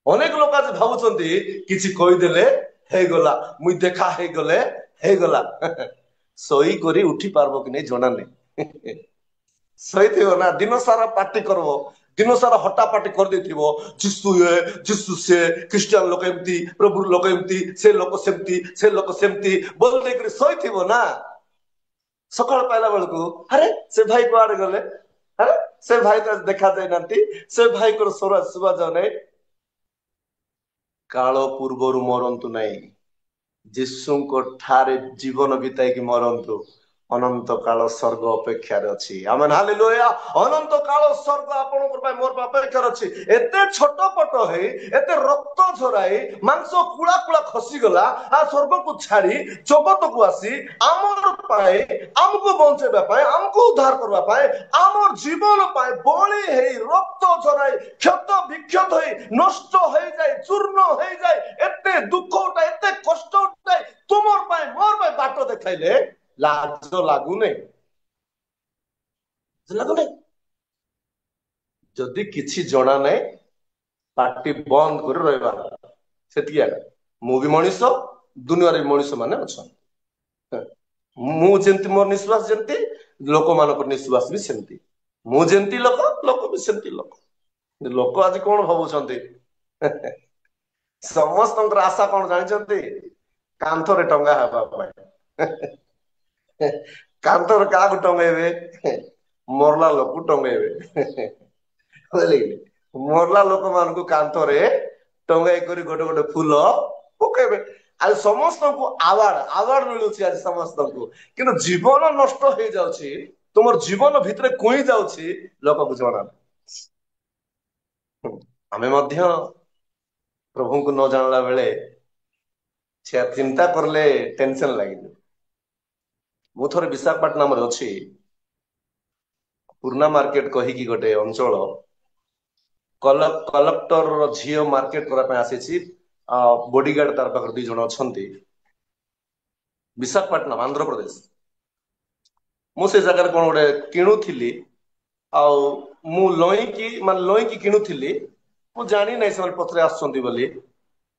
ଅନେକ ଲୋକ ଆଜି ଭାବୁଛନ୍ତି କିଛି କହିଦେଲେ ହେଇଗଲା, ମୁଇଁ ଦେଖା ହେଇଗଲେ ହେଇଗଲା। ଶୋଇ କରି ଉଠି ପାରିବ କି ନାହିଁ ଜଣା ନାହିଁ। ଶୋଇଥିବ ନା, ଦିନ ସାରା ପାର୍ଟି କରିବ, ଦିନ ସାରା ହଟାପାଟି କରିଦେଇଥିବ। ଯୀଶୁ ଏ, ଯୀଶୁ ସେ, ଖ୍ରୀଷ୍ଟିଆନ ଲୋକ ଏମିତି, ପ୍ରଭୁର ଲୋକ ଏମିତି, ସେ ଲୋକ ସେମିତି, ସେ ଲୋକ ସେମିତି ବୋଲ ଦେଇକରି ଶୋଇଥିବ ନା। ସକାଳ ପାଇଲା ବେଳକୁ ଆରେ ସେ ଭାଇ କୁଆଡେ ଗଲେ, ଆରେ ସେ ଭାଇ ତ ଦେଖା ଯାଇନାହାନ୍ତି, ସେ ଭାଇଙ୍କର ସ୍ୱର ଶୁଭା ଯାଉ ନାହିଁ। କାଳ ପୂର୍ବରୁ ମରନ୍ତୁ ନାହିଁ, ଯୀଶୁଙ୍କ ଠାରେ ଜୀବନ ବିତାଇକି ମରନ୍ତୁ। ଅନନ୍ତ କାଳ ସ୍ୱର୍ଗ ଅପେକ୍ଷାରେ ଅଛି। ଆମେନ୍, ହାଲେଲୁୟା। ଅନନ୍ତ କାଳ ସ୍ୱର୍ଗ ଆପଣଙ୍କ ପାଇଁ ମୋର ଅପେକ୍ଷାରେ ଅଛି। ଏତେ ଛଟପଟ ହେଇ, ଏତେ ରକ୍ତ ଝରାଇ, ମାଂସ କୁଳା କୁଳା ଖସିଗଲା, ଆଉ ସ୍ୱର୍ଗକୁ ଛାଡି ଜଗତକୁ ଆସି ଆମର ପାଇଁ, ଆମକୁ ବଞ୍ଚେଇବା ପାଇଁ, ଆମକୁ ଉଦ୍ଧାର କରିବା ପାଇଁ, ଆମର ଜୀବନ ପାଇଁ ବଳି ହେଇ, ରକ୍ତ ଝରାଇ, କ୍ଷତ ବିକ୍ଷତ ହେଇ, ନଷ୍ଟ ହେଇଯାଏ, ଚୂର୍ଣ୍ଣ ହେଇଯାଏ, ଏତେ ଦୁଃଖ ଉଠାଏ, ଏତେ କଷ୍ଟ ଉଠାଏ, ତୁମର ପାଇଁ ମୋର ପାଇଁ ବାଟ ଦେଖାଇଲେ ଲାଜ ଲାଗୁନି? ଲାଗୁନି? ଯଦି କିଛି ଜଣା ନାହିଁ, ପାଟି ବନ୍ଦ କରି ରହିବା, ସେତିକି ଆକା। ମୁଁ ବି ମଣିଷ, ଦୁନିଆରେ ବି ମଣିଷ ମାନେ ଅଛନ୍ତି। ମୁଁ ଯେମିତି, ମୋର ନିଶ୍ୱାସ ଯେମିତି, ଲୋକମାନଙ୍କର ନିଶ୍ୱାସ ବି ସେମିତି। ମୁଁ ଯେମିତି ଲୋକ, ଲୋକ ବି ସେମିତି ଲୋକ। ଲୋକ ଆଜି କଣ ଭାବୁଛନ୍ତି? ସମସ୍ତଙ୍କର ଆଶା କଣ ଜାଣିଛନ୍ତି? କାନ୍ଥରେ ଟଙ୍ଗା ହେବା ପାଇଁ। କାନ୍ଥରେ କାହାକୁ ଟଙ୍ଗେଇବେ? ମରଲା ଲୋକକୁ ଟଙ୍ଗେଇବେ। ବୁଝିଲେ କି? ମରଲା ଲୋକମାନଙ୍କୁ କାନ୍ଥରେ ଟଙ୍ଗେଇ କରି ଗୋଟେ ଗୋଟେ ଫୁଲ ପକେଇବେ। ଆଉ ସମସ୍ତଙ୍କୁ ଆୱାର୍ଡ ମିଳୁଛି ଆଜି ସମସ୍ତଙ୍କୁ, କିନ୍ତୁ ଜୀବନ ନଷ୍ଟ ହେଇଯାଉଛି, ତୁମର ଜୀବନ ଭିତରେ କୁଇଁ ଯାଉଛି, ଲୋକକୁ ଜଣା। ଆମେ ମଧ୍ୟ ପ୍ରଭୁଙ୍କୁ ନ ଜାଣିଲା ବେଳେ ସେ ଚିନ୍ତା କରିଲେ ଟେନସନ ଲାଗିବ। ମୁଁ ଥରେ ବିଶାଖାପାଟନାମରେ ଅଛି, ପୁରୁଣା ମାର୍କେଟ କହିକି ଗୋଟେ ଅଞ୍ଚଳ, କଲେକ୍ଟର ଝିଅ ମାର୍କେଟ କରିବା ପାଇଁ ଆସିଛି, ବଡିଗାର୍ଡ ତାର ପାଖରେ 2 ଜଣ ଅଛନ୍ତି। ବିଶାଖାପାଟନମ ଆନ୍ଧ୍ରପ୍ରଦେଶ। ମୁଁ ସେ ଜାଗାରେ କଣ ଗୋଟେ କିଣୁଥିଲି, ଆଉ ମୁଁ ଲଇକି କିଣୁଥିଲି, ମୁଁ ଜାଣି ନାହିଁ ସେମାନେ ପଛରେ ଆସୁଛନ୍ତି ବୋଲି।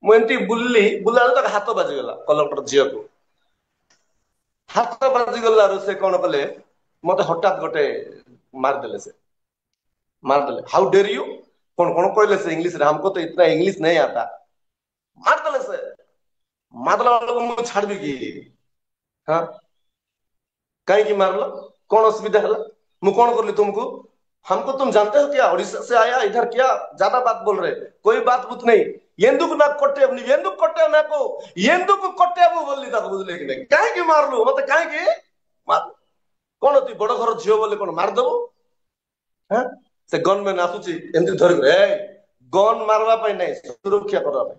ମୁଁ ଏମିତି ବୁଲିଲା ବେଳେ ତାଙ୍କ ହାତ ବାଜିଗଲା, କଲେକ୍ଟର ଝିଅକୁ ହାତ ବାଜିଗଲାରୁ ସେ କଣ କଲେ, ମତେ ହଠାତ୍ ଗୋଟେ ମାରିଦେଲେ। ସେ ମାରିଦେଲେ, ହାଉ ଡେର ୟୁ, କଣ କଣ କହିଲେ ସେ ଇଂଲିଶରେ, हमको तो इतना इंग्लिश नहीं आता। ମାରିଦେଲେ ସେ। ମାରିଦେଲା ବେଳକୁ ମୁଁ ଛାଡିବି କି? ହଁ, କାହିଁକି ମାରିଲ, କଣ ଅସୁବିଧା ହେଲା, ମୁଁ କଣ करली तुमको? हमको तुम जानते हो क्या, उड़ीसा से आया इधर क्या ज्यादा बात बोल रहे, कोई बात बुत नहीं, ఎందుకు నాకు కొట్టావు, నువ్వు ఎందుకు కొట్టావు, నాకు ఎందుకు కొట్టావు ବୋଲି ତାକୁ, ବୁଝିଲେ କି ନାହିଁ? କାହିଁକି ମାରଲୁ ମତେ, କାହିଁକି ମାରଲୁ, କଣ ତୁ ବଡ ଘର ଝିଅ ବୋଲି କଣ ମାରିଦବୁ? ସେ ଗନ୍ ମ୍ୟାନ ଆସୁଛି ଏମିତି ଧରିକି, ଗନ୍ ମାରିବା ପାଇଁ ନାହିଁ, ସୁରକ୍ଷା କରିବା ପାଇଁ।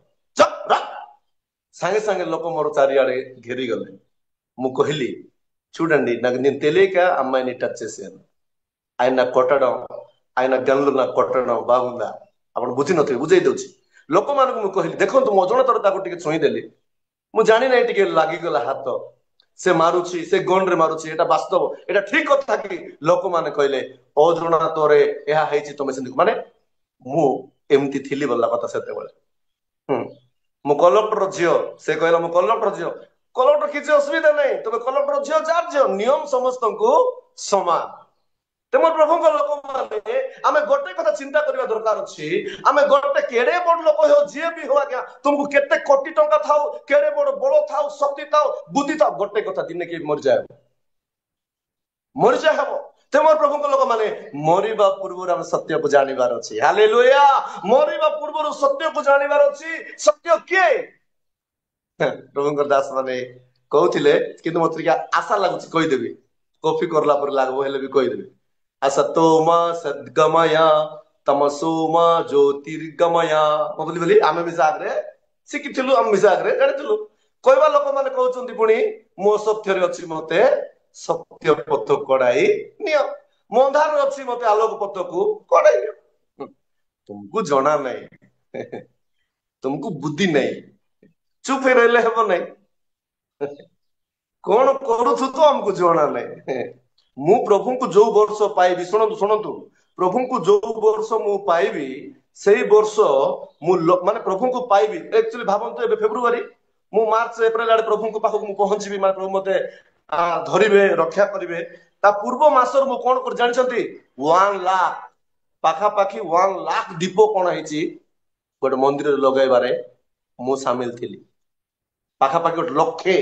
ସାଙ୍ଗେ ସାଙ୍ଗେ ଲୋକ ମୋର ଚାରିଆଡେ ଘେରିଗଲେ। ମୁଁ କହିଲି, చూడండి నాకు నేను తెలియక అమ్మాయిని టచ్ చేశాను, ఆయన నాకు కొట్టడం, ఆయన గన్లు నాకు కొట్టడం బాగుందా? ଆପଣ ବୁଝିନଥିବେ, ବୁଝେଇ ଦଉଛି ଲୋକମାନଙ୍କୁ। ମୁଁ କହିଲି, ଦେଖନ୍ତୁ ମୁଁ ଅଜଣତରେ ତାକୁ ଟିକେ ଛୁଇଁଦେଲି, ମୁଁ ଜାଣିନାହିଁ, ଟିକେ ଲାଗିଗଲା ହାତ, ସେ ମାରୁଛି, ସେ ଗନ୍ ରେ ମାରୁଛି, ଏଇଟା ବାସ୍ତବ, ଏଇଟା ଠିକ କଥା କି? ଲୋକମାନେ କହିଲେ, ଅଜଣାତରେ ଏହା ହେଇଛି, ତମେ ସେମିତି, ମାନେ ମୁଁ ଏମିତି ଥିଲି ବୋଲା କଥା ସେତେବେଳେ। ମୁଁ କଲେକ୍ଟର ଝିଅ, ସେ କହିଲା ମୁଁ କଲେକ୍ଟର ଝିଅ, କଲେକ୍ଟର କିଛି ଅସୁବିଧା ନାହିଁ, ତମେ କଲେକ୍ଟର ଝିଅ, ଯାର ଝିଅ, ନିୟମ ସମସ୍ତଙ୍କୁ ସମାନ। ତେଣୁ ପ୍ରଭୁଙ୍କ ଲୋକମାନେ ଆମେ ଗୋଟେ କଥା ଚିନ୍ତା କରିବା ଦରକାର ଅଛି, ଆମେ ଗୋଟେ କେଡେ ବଡ ଲୋକ ହେଉ, ଯିଏ ବି ହଉ, ଆଜ୍ଞା ତୁମକୁ କେତେ କୋଟି ଟଙ୍କା ଥାଉ, କେଡେ ବଡ ବଳ ଥାଉ, ଶକ୍ତି ଥାଉ, ବୁଦ୍ଧି ଥାଉ, ଗୋଟେ କଥା ଦିନେ କି ମରିଯାଏ ହବ। ତେଣୁ ପ୍ରଭୁଙ୍କ ଲୋକମାନେ ମରିବା ପୂର୍ବରୁ ଆମେ ସତ୍ୟକୁ ଜାଣିବାର ଅଛି। ହାଲେଲୁୟା। ମରିବା ପୂର୍ବରୁ ସତ୍ୟକୁ ଜାଣିବାର ଅଛି। ସତ୍ୟ କିଏ? ପ୍ରଭୁଙ୍କର ଦାସ ମାନେ କହୁଥିଲେ, କିନ୍ତୁ ମତେ ଟିକେ ଆଶା ଲାଗୁଛି କହିଦେବି, କଫି କରିଲା ପରେ ଲାଗବ, ହେଲେ ବି କହିଦେବି। असतोम सद्गमय तमसोम ज्योतिर्गमय ବୋଲି ଆମେ ମିଶାଗରେ ଶିଖିଥିଲୁ, ଆମେ ମିଶାଗରେ ଜାଣିଥିଲୁ। କହିବା ଲୋକମାନେ କହୁଛନ୍ତି ପୁଣି, ମୋ ସତ୍ୟରେ ଅଛି, ମତେ ସତ୍ୟ ପଥ କଢାଇ ନିଅ, ମୋ ଅନ୍ଧାରରେ ଅଛି, ମତେ ଆଲୋକ ପଥକୁ କଢାଇ ନିଅ। ତୁମକୁ ଜଣା ନାହିଁ, ତୁମକୁ ବୁଦ୍ଧି ନାହିଁ, ଚୁପ ହେଇ ରହିଲେ ହେବ ନାହିଁ। କଣ କରୁଛୁ ତ ଆମକୁ ଜଣା ନାହିଁ। ମୁଁ ପ୍ରଭୁଙ୍କୁ ଯୋଉ ବର୍ଷ ପାଇବି, ଶୁଣନ୍ତୁ, ପ୍ରଭୁଙ୍କୁ ଯୋଉ ବର୍ଷ ମୁଁ ପାଇବି, ସେଇ ବର୍ଷ ମୁଁ ମାନେ ପ୍ରଭୁଙ୍କୁ ପାଇବି। ଆକ୍ଚୁଆଲି ଭାବନ୍ତୁ, ଏବେ ଫେବୃଆରୀ, ମୁଁ ମାର୍ଚ୍ଚ ଏପ୍ରିଲ ଆଡେ ପ୍ରଭୁଙ୍କ ପାଖକୁ ମୁଁ ପହଞ୍ଚିବି, ମାନେ ପ୍ରଭୁ ମତେ ଧରିବେ, ରକ୍ଷା କରିବେ। ତା ପୂର୍ବ ମାସରେ ମୁଁ କଣ କରି ଜାଣିଛନ୍ତି, 1 ଲାଖ ପାଖାପାଖି 1 ଲାଖ ଦୀପ କଣ ହେଇଛି ଗୋଟେ ମନ୍ଦିରରେ ଲଗାଇବାରେ ମୁଁ ସାମିଲ ଥିଲି। ପାଖାପାଖି 1 ଲକ୍ଷେ,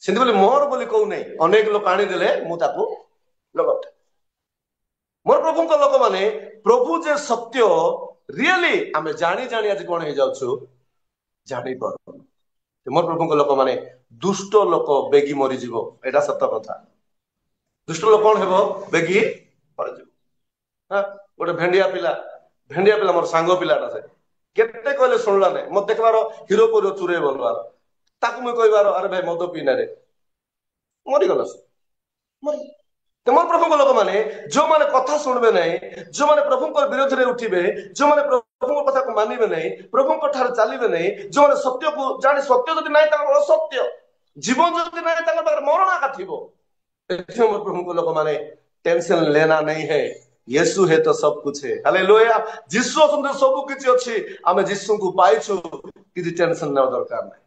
ସେମିତି ବୋଲି ମୋର ବୋଲି କହୁନାହିଁ, ଅନେକ ଲୋକ ଆଣିଦେଲେ, ମୁଁ ତାକୁ ଲଗାଉଥାଏ। ମୋର ପ୍ରଭୁଙ୍କ ଲୋକମାନେ, ପ୍ରଭୁ ଯେ ସତ୍ୟ, ରିଏଲି ଆମେ ଜାଣି ଜାଣି ଆଜି କଣ ହେଇଯାଉଛୁ, ଜାଣିପାରୁନୁ। ମୋର ପ୍ରଭୁଙ୍କ ଲୋକମାନେ, ଦୁଷ୍ଟ ଲୋକ ବେଗି ମରିଯିବ, ଏଇଟା ସତ କଥା। ଦୁଷ୍ଟ ଲୋକ କଣ ହେବ, ବେଗି ମରିଯିବ। ଗୋଟେ ଭେଣ୍ଡିଆ ପିଲା ମୋର ସାଙ୍ଗ ପିଲାଟା, ସେ କେତେ କହିଲେ ଶୁଣିଲା ନାହିଁ, ମତେ ଦେଖିବାର ହିରୋ କରିବ, ଚୁରେଇ ବୋଲବାର, ତାକୁ ମୁଁ କହିବାର, ଆରେ ଭାଇ ମଦ ପିଇନାରେ, ମରିଗଲା ସେ। ତୁମ ପ୍ରଭୁଙ୍କ ଲୋକମାନେ, ଯୋଉମାନେ କଥା ଶୁଣିବେ ନାହିଁ, ଯୋଉମାନେ ପ୍ରଭୁଙ୍କ ବିରୋଧରେ ଉଠିବେ, ଯୋଉମାନେ ପ୍ରଭୁଙ୍କ କଥାକୁ ମାନିବେ ନାହିଁ, ପ୍ରଭୁଙ୍କ ଠାରେ ଚାଲିବେ ନାହିଁ, ଯୋଉମାନେ ସତ୍ୟକୁ ଜାଣି, ସତ୍ୟ ଯଦି ନାହିଁ ତାଙ୍କର ଅସତ୍ୟ, ଜୀବନ ଯଦି ନାହିଁ ତାଙ୍କ ପାଖରେ ମରଣ ଆକା ଥିବ। ଏଥିପାଇଁ ମୋର ପ୍ରଭୁଙ୍କ ଲୋକମାନେ, ଟେନସନ लेना नहीं है, यीशु है तो सब कुछ है। हालेलुया। ଯୀଶୁ ଅଛନ୍ତି, ସବୁ କିଛି ଅଛି, ଆମେ ଯୀଶୁଙ୍କୁ ପାଇଛୁ, କିଛି ଟେନସନ ନେବା ଦରକାର ନାହିଁ।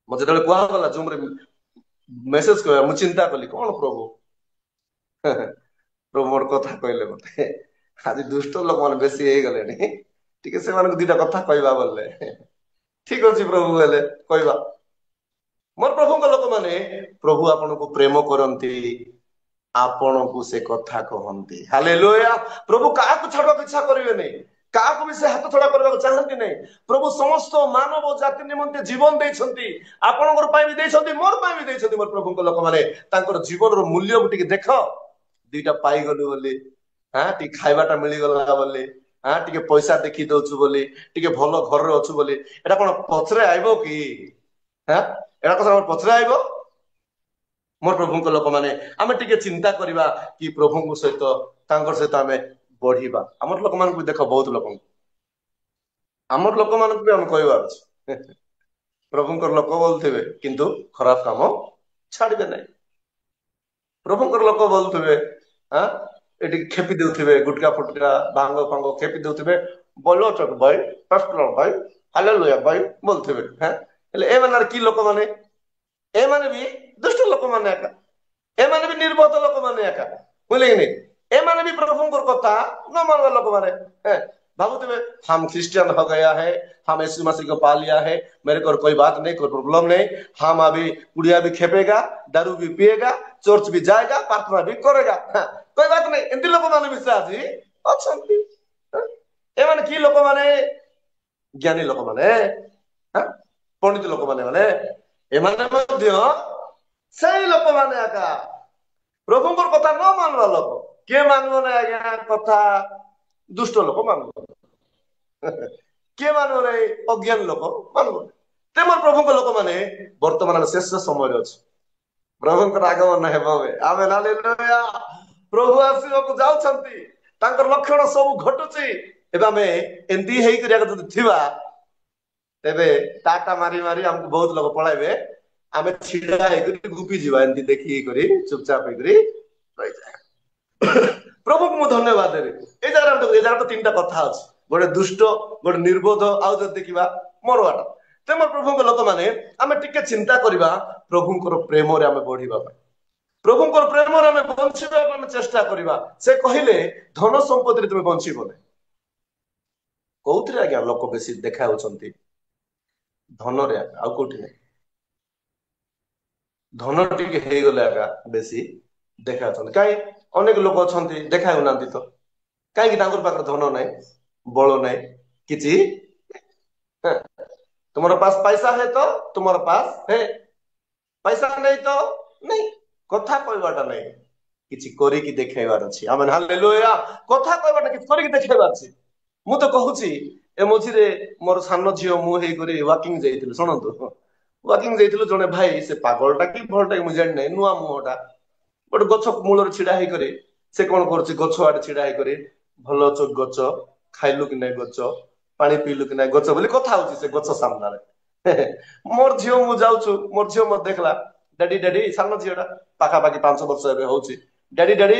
ମତେ ଯେତେବେଳେ କୁହାଗଲା ଜୁମରେ ମେସେଜ କରିବା, ମୁଁ ଚିନ୍ତା କଲି, କଣ ପ୍ରଭୁ ପ୍ରଭୁ ମୋର କଥା କହିଲେ ମତେ, ଆଜି ଦୁଷ୍ଟ ଲୋକମାନେ ବେଶୀ ହେଇଗଲେଣି, ଟିକେ ସେମାନଙ୍କୁ ଦିଟା କଥା କହିବା ବୋଲେ। ଠିକ ଅଛି ପ୍ରଭୁ, ହେଲେ କହିବା। ମୋର ପ୍ରଭୁଙ୍କ ଲୋକମାନେ, ପ୍ରଭୁ ଆପଣଙ୍କୁ ପ୍ରେମ କରନ୍ତି, ଆପଣଙ୍କୁ ସେ କଥା କହନ୍ତି। ହାଲେଲୁୟା। ପ୍ରଭୁ କାହାକୁ ଛାଡିବାକୁ ଇଚ୍ଛା କରିବେ ନାହିଁ, କାହାକୁ ବି ସେ ହାତ ଛଡା କରିବାକୁ ଚାହାନ୍ତି ନାହିଁ। ପ୍ରଭୁ ସମସ୍ତ ମାନବ ଜାତି ନିମନ୍ତେ ଜୀବନ ଦେଇଛନ୍ତି, ଆପଣଙ୍କର ପାଇଁ ବି ଦେଇଛନ୍ତି, ମୋର ପାଇଁ ବି ଦେଇଛନ୍ତି। ମୋର ପ୍ରଭୁଙ୍କ ଲୋକମାନେ, ତାଙ୍କର ଜୀବନର ମୂଲ୍ୟକୁ ଟିକେ ଦେଖ। ଦିଟା ପାଇଗଲୁ ବୋଲି, ଟିକେ ଖାଇବାଟା ମିଳିଗଲା ବୋଲି, ଟିକେ ପଇସା ଦେଖି ଦଉଛୁ ବୋଲି, ଟିକେ ଭଲ ଘରରେ ଅଛୁ ବୋଲି, ଏଇଟା କଣ ପଛରେ ଆଇବ କି? ଏଇଟା କଥା ପଛରେ ଆଇବ? ମୋର ପ୍ରଭୁଙ୍କ ଲୋକମାନେ, ଆମେ ଟିକେ ଚିନ୍ତା କରିବା କି ପ୍ରଭୁଙ୍କ ସହିତ, ତାଙ୍କର ସହିତ ଆମେ ବଢିବା। ଆମର ଲୋକମାନଙ୍କୁ ବି ଦେଖ, ବହୁତ ଲୋକଙ୍କୁ, ଆମର ଲୋକମାନଙ୍କୁ ବି ଆମେ କହିବାର ଅଛି, ପ୍ରଭୁଙ୍କର ଲୋକ ବୋଲୁଥିବେ କିନ୍ତୁ ଖରାପ କାମ ଛାଡିବେ ନାହିଁ। ପ୍ରଭୁଙ୍କର ଲୋକ ବୋଲୁଥିବେ, ଏଠି ଖେପି ଦେଉଥିବେ, ଗୁଟକା ଫୁଟକା ଭାଙ୍ଗ ଫାଙ୍ଗ ଖେପି ଦେଉଥିବେ, ବୋଲୋ ଚକ ଭାଇ, ଭାଇ, ହାଲେଲୁୟା ଭାଇ ବୋଲୁଥିବେ। ହେଲେ ଏମାନେ କି ଲୋକମାନେ? ଏମାନେ ବି ଦୁଷ୍ଟ ଲୋକମାନେ ଏକା, ଏମାନେ ବି ନିର୍ବୋଧ ଲୋକମାନେ ଏକା, ବୁଝିଲେ କି ନାଇଁ? ଏମାନେ ବି ପ୍ରଭୁଙ୍କର କଥା ନ ମାନବା ଲୋକମାନେ। भावुते हम क्रिश्चियन हो गया है, हम यीशु मसीह को पा लिया है, मेरे को कोई बात नहीं, कोई प्रॉब्लम नहीं, हम अभी कुड़िया भी खेपेगा, दारू भी पिएगा, चर्च भी जाएगा, प्रार्थना भी करेगा, कोई बात नहीं। एमती लोक मैंने भी आज अच्छा एमाने की लोक मैंने ज्ञानी लोक मैंने पंडित लोक मैंने एमाने सही लोक मैंने आका प्रभुଙ୍କର କଥା ନ ମାନବା ଲୋକ। କିଏ ମାନବ ନା ଆଜ୍ଞା କଥା? ଦୁଷ୍ଟ ଲୋକ ମାନବ, କିଏ ମାନବ ନାହିଁ? ଅଜ୍ଞାନୀ ଲୋକ ମାନବ। ତେଣୁ ପ୍ରଭୁଙ୍କ ଲୋକମାନେ ବର୍ତ୍ତମାନ ଶେଷ ସମୟରେ ଅଛି, ପ୍ରଭୁଙ୍କର ଆଗମନ ହେବ। ଆମେ ହାଲେଲୁୟା, ପ୍ରଭୁ ଆସିବାକୁ ଯାଉଛନ୍ତି, ତାଙ୍କର ଲକ୍ଷଣ ସବୁ ଘଟୁଛି। ଏବେ ଆମେ ଏମିତି ହେଇକରି ଯଦି ଥିବା, ତେବେ ଟାଟା ମାରି ମାରି ଆମକୁ ବହୁତ ଲୋକ ପଳାଇବେ, ଆମେ ଛିଡା ହେଇକରି ଗୁପି ଯିବା, ଏମିତି ଦେଖିକି କରି ଚୁପଚାପ ହେଇକରି ରହିଯାଏ। ପ୍ରଭୁକୁ ମୁଁ ଧନ୍ୟବାଦ ଦେବି। ଏ ଜାଗାରେ ତିନିଟା କଥା ଅଛି, ଗୋଟେ ଦୁଷ୍ଟ, ଗୋଟେ ନିର୍ବୋଧ, ଆଉ ଯଦି ଦେଖିବା ମରୁଆଟ। ତେଣୁ ପ୍ରଭୁଙ୍କ ଲୋକମାନେ ଆମେ ଟିକେ ଚିନ୍ତା କରିବା, ପ୍ରଭୁଙ୍କର ପ୍ରେମରେ ଆମେ ବଢିବା ପାଇଁ, ପ୍ରଭୁଙ୍କର ପ୍ରେମରେ ଆମେ ବଞ୍ଚିବା ପାଇଁ ଆମେ ଚେଷ୍ଟା କରିବା। ସେ କହିଲେ ଧନ ସମ୍ପତ୍ତିରେ ତୁମେ ବଞ୍ଚିବ ନାହିଁ। କୋଉଥିରେ ଆଜ୍ଞା ଲୋକ ବେଶୀ ଦେଖା ହଉଛନ୍ତି? ଧନରେ, ଆଉ କୋଉଠି ନାହିଁ। ଧନ ଟିକେ ହେଇଗଲେ ଆଜ୍ଞା ବେଶୀ ଦେଖା ହଉଛନ୍ତି। କାହିଁ ଅନେକ ଲୋକ ଅଛନ୍ତି ଦେଖା ହେଉନାହାନ୍ତି ତ, କାହିଁକି? ତାଙ୍କର ପାଖରେ ଧନ ନାହିଁ, ବଳ ନାହିଁ, କିଛି। ତୁମର ପାସ୍ पैसा है तो तुम्हारे पास है, पैसा नहीं तो नहीं। କଥା କହିବାଟା ନାହିଁ, କିଛି କରିକି ଦେଖେଇବାର ଅଛି। ଆମେ ହାଲେଲୁୟା, କଥା କହିବାଟା କିଛି କରିକି ଦେଖେଇବାର ଅଛି। ମୁଁ ତ କହୁଛି, ଏ ମଝିରେ ମୋର ସାନ ଝିଅ ମୁଁ ହେଇକରି ୱାକିଂ ଯାଇଥିଲୁ। ଶୁଣନ୍ତୁ, ୱାକିଂ ଯାଇଥିଲୁ, ଜଣେ ଭାଇ, ସେ ପାଗଳଟା କି ଭଲଟା କି ମୁଁ ଜାଣିନାହିଁ, ନୂଆ ମୁହଁଟା, ଗୋଟେ ଗଛ ମୂଳରେ ଛିଡା ହେଇକରି ସେ କଣ କରୁଛି, ଗଛ ଆଡେ ଛିଡା ହେଇକରି, ଭଲ ଅଛ ଗଛ, ଖାଇଲୁ କି ନାଇଁ ଗଛ, ପାଣି ପିଇଲୁ କି ନାଇଁ ଗଛ ବୋଲି କଥା ହଉଛି ସେ ଗଛ ସାମ୍ନାରେ। ମୋର ଝିଅ, ମୁଁ ଯାଉଛୁ, ମୋର ଝିଅ ମତେ ଦେଖିଲା, ଡାଡି ଡାଡି, ସାନ ଝିଅଟା ପାଖାପାଖି 5 ବର୍ଷ ଏବେ ହଉଛି, ଡାଡି ଡାଡି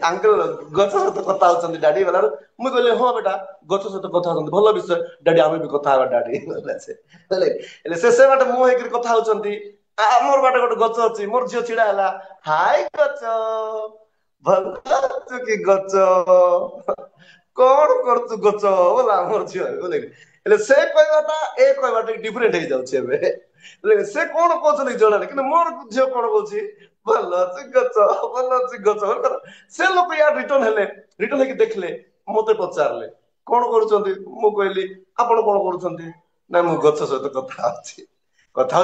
ଆଙ୍କଲ ଗଛ ସହିତ କଥା ହଉଛନ୍ତି ଡାଡି ବେଲାରୁ। ମୁଁ କହିଲି ହଁ ବେଟା, ଗଛ ସହିତ କଥା ହଉଛନ୍ତି, ଭଲ ବିଷୟ ଡାଡି, ଆମେ ବି କଥା ହେବା ଡାଡି। ହେଲେ ସେ ବାଟେ ମୁଁ ହେଇକରି କଥା ହଉଛନ୍ତି, ମୋର ବାଟେ ଗୋଟେ ଗଛ ଅଛି, ମୋର ଝିଅ ଛିଡା ହେଲା, ହାଇ ଗଛ, ଭଲ ଅଛୁ କି ଗଛ, କଣ କରୁଛୁ ଗଛ ବୋଲା ଆମର ଝିଅ। ହେଲେ ସେ କହିବାଟା ଏ କହିବାଟା ଡିଫରେଣ୍ଟ ହେଇଯାଉଛି ଏବେ। ସେ କଣ କହୁଛନ୍ତି ଜଣାନି, କିନ୍ତୁ ମୋର ଝିଅ କଣ କହୁଛି, ଭଲ ଅଛି ଗଛ, ଭଲ ଅଛି ଗଛ। ସେ ଲୋକ ୟା ରିଟର୍ନ ହେଲେ, ରିଟର୍ନ ହେଇକି ଦେଖିଲେ, ମତେ ପଚାରିଲେ କଣ କରୁଛନ୍ତି? ମୁଁ କହିଲି ଆପଣ କଣ କରୁଛନ୍ତି? ନା ମୁଁ ଗଛ ସହିତ କଥା ହଉଛି। କଥା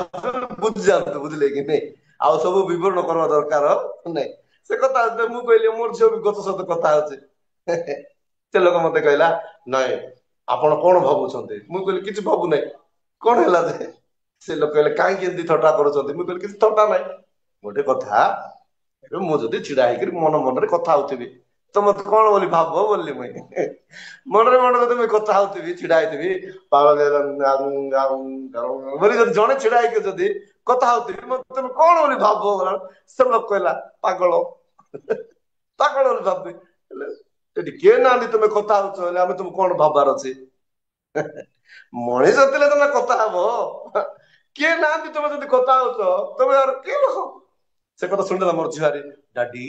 ବୁଝିଯାଆନ୍ତୁ, ବୁଝିଲେ କି ନାଇଁ? ଆଉ ସବୁ ବିବରଣ କରିବା ଦରକାର ନାଇଁ। ସେ କଥା ମୁଁ କହିଲି ମୋର ଝିଅ ବି ଗଛ ସହିତ କଥା ହଉଛି। ସେ ଲୋକ ମତେ କହିଲା, ନାଇଁ ଆପଣ କଣ ଭାବୁଛନ୍ତି? ମୁଁ କହିଲି କିଛି ଭାବୁ ନାହିଁ। କଣ ହେଲା ଯେ? ସେ ଲୋକ କହିଲେ କାହିଁକି ଏମିତି ଥଟ୍ଟା କରୁଛନ୍ତି? ମୁଁ କହିଲି କିଛି ଥଟ୍ଟା ନାହିଁ, ଗୋଟେ କଥା, ଏବେ ମୁଁ ଯଦି ଛିଡା ହେଇକରି ମନ ମନରେ କଥା ହଉଥିବି, ତ ମତେ କଣ ବୋଲି ଭାବ ବୋଲି ମୁଇଁ ମନରେ ମନରେ ଯଦି ମୁଇଁ କଥା ହଉଥିବି, ଛିଡା ହେଇଥିବି, ବୋଲି ଯଦି ଜଣେ ଛିଡା ହେଇକି ଯଦି କଥା ହଉଥିବି, ମତେ ତମେ କଣ ବୋଲି ଭାବ? ସେ ଲୋକ କହିଲା ପାଗଳ, ପାଗଳ ବୋଲି ଭାବିବି। ହେଲେ ସେଠି କିଏ ନାହାନ୍ତି, ତମେ କଥା ହଉଛ, ହେଲେ ଆମେ ତମକୁ କଣ ଭାବବାର ଅଛି? ମଣିଷ ଥିଲେ ତମେ କଥା ହବ, କିଏ ନାହାନ୍ତି, ତମେ ଯଦି କଥା ହଉଛ, ତମେ କିଏ ଲୋକ? ସେ କଥା ଶୁଣିଦେଲା ମୋର ଝିଆରୀ, ଡାଡି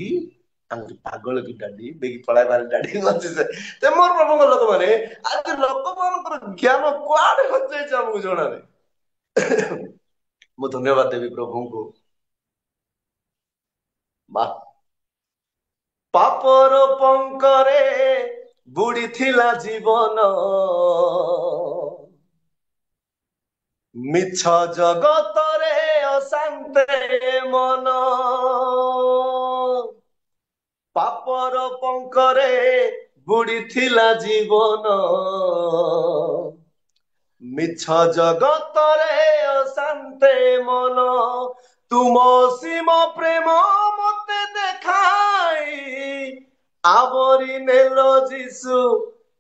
आंटी पागल की डाडी बेगी पळाय मारे डाडी अछि से ते मोर प्रभु लोक माने आज लोक मानकर ज्ञान कुआडे होते छ हमहु जणा नै मु धन्यवाद देवी प्रभु को बा पापर पंकरे बुड़ी थिला जीवन मिछ जगतरे अशांते मन पापर पंकरे बुड़ी थिला जीवन मिछ जगतरे अशांते मन तुम सीम प्रेम मते देखाई आवरी नेलो जीसु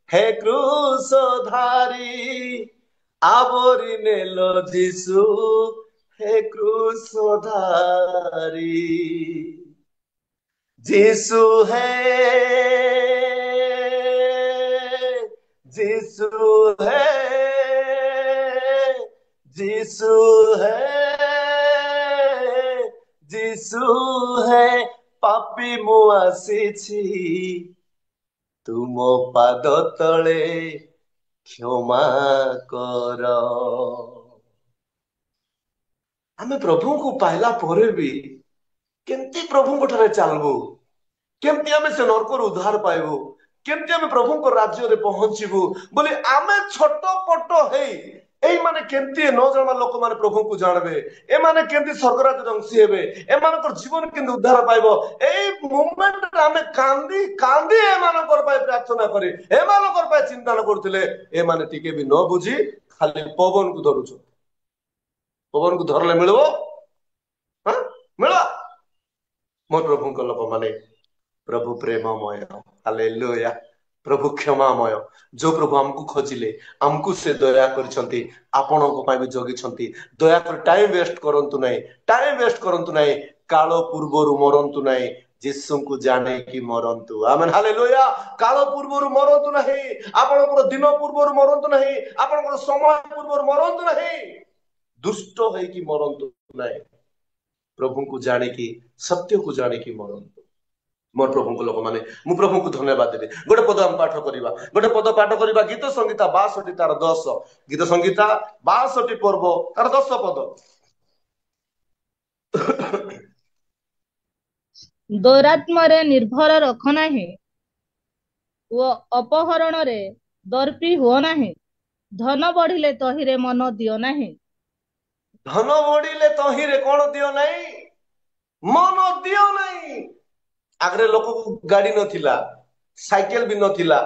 हे क्रूसधारी आवरी नेलो जीसु हे क्रूसधारी जीसु है जीसु है जीसु है जीसु है पापी मु आसीछि तुम पाद तले क्षमा कर आमे प्रभु को पाइला परे भी केमती प्रभु को ठारे चलबो केमती आमे से नरकर उद्धार पाइबो केमती आमे प्रभु को राज्य रे पहुंचीबो बोले आमे छोट पट हेई एई माने केमती न जणा लोक माने प्रभु को जानबे ए माने केमती स्वर्ग राज्य अंशी हेबे ए मानकर जीवन केमती उद्धार पाइबो एई मोमेंट रे आमे कांदी कांदी ए मानकर पाइ प्रार्थना करी ए मानकर पाइ चिंता न करथिले ए माने टिके भी न बुझी खाली पवन को धरुछ पवन को धरले मिलबो हां मिला मोर प्रभु को लोक माने प्रभु प्रेममय हालेलुया प्रभु क्षमामय जो प्रभु हमको खोजिले हमको से दया करछंती आपनको पाइ भी जगी दया कर टाइम वेस्ट करंतु नहीं कालो पूर्वरु मरंतु नहीं जीसु को जाने की मरंतु आमेन हालेलुया कालो पूर्वरु मरंतु नहीं आपनकर दिन पूर्वरु मरंतु नहीं आपनकर समय पूर्वरु मरंतु नहीं दुष्ट है कि मरंतु नहीं प्रभु को जाने की सत्य को जाने की मरंतु मोर प्रभु को लोक माने मु प्रभु को धन्यवाद देबे गोटे पद हम पाठ करिबा गोटे पद पाठ करिबा गीत संगीता 62 तार 10 गीत संगीता 62 पर्व तार 10 पद दौरात्मरे निर्भर रख नाही ओ अपहरण रे दर्पी हो नाही धन बढ़िले तहिरे मन दियो नाही धन बढ़िले तहिरे कोन दियो नाही मन दियो नाही आगरे लोक गाड़ी नथिला साइकिल भी नथिला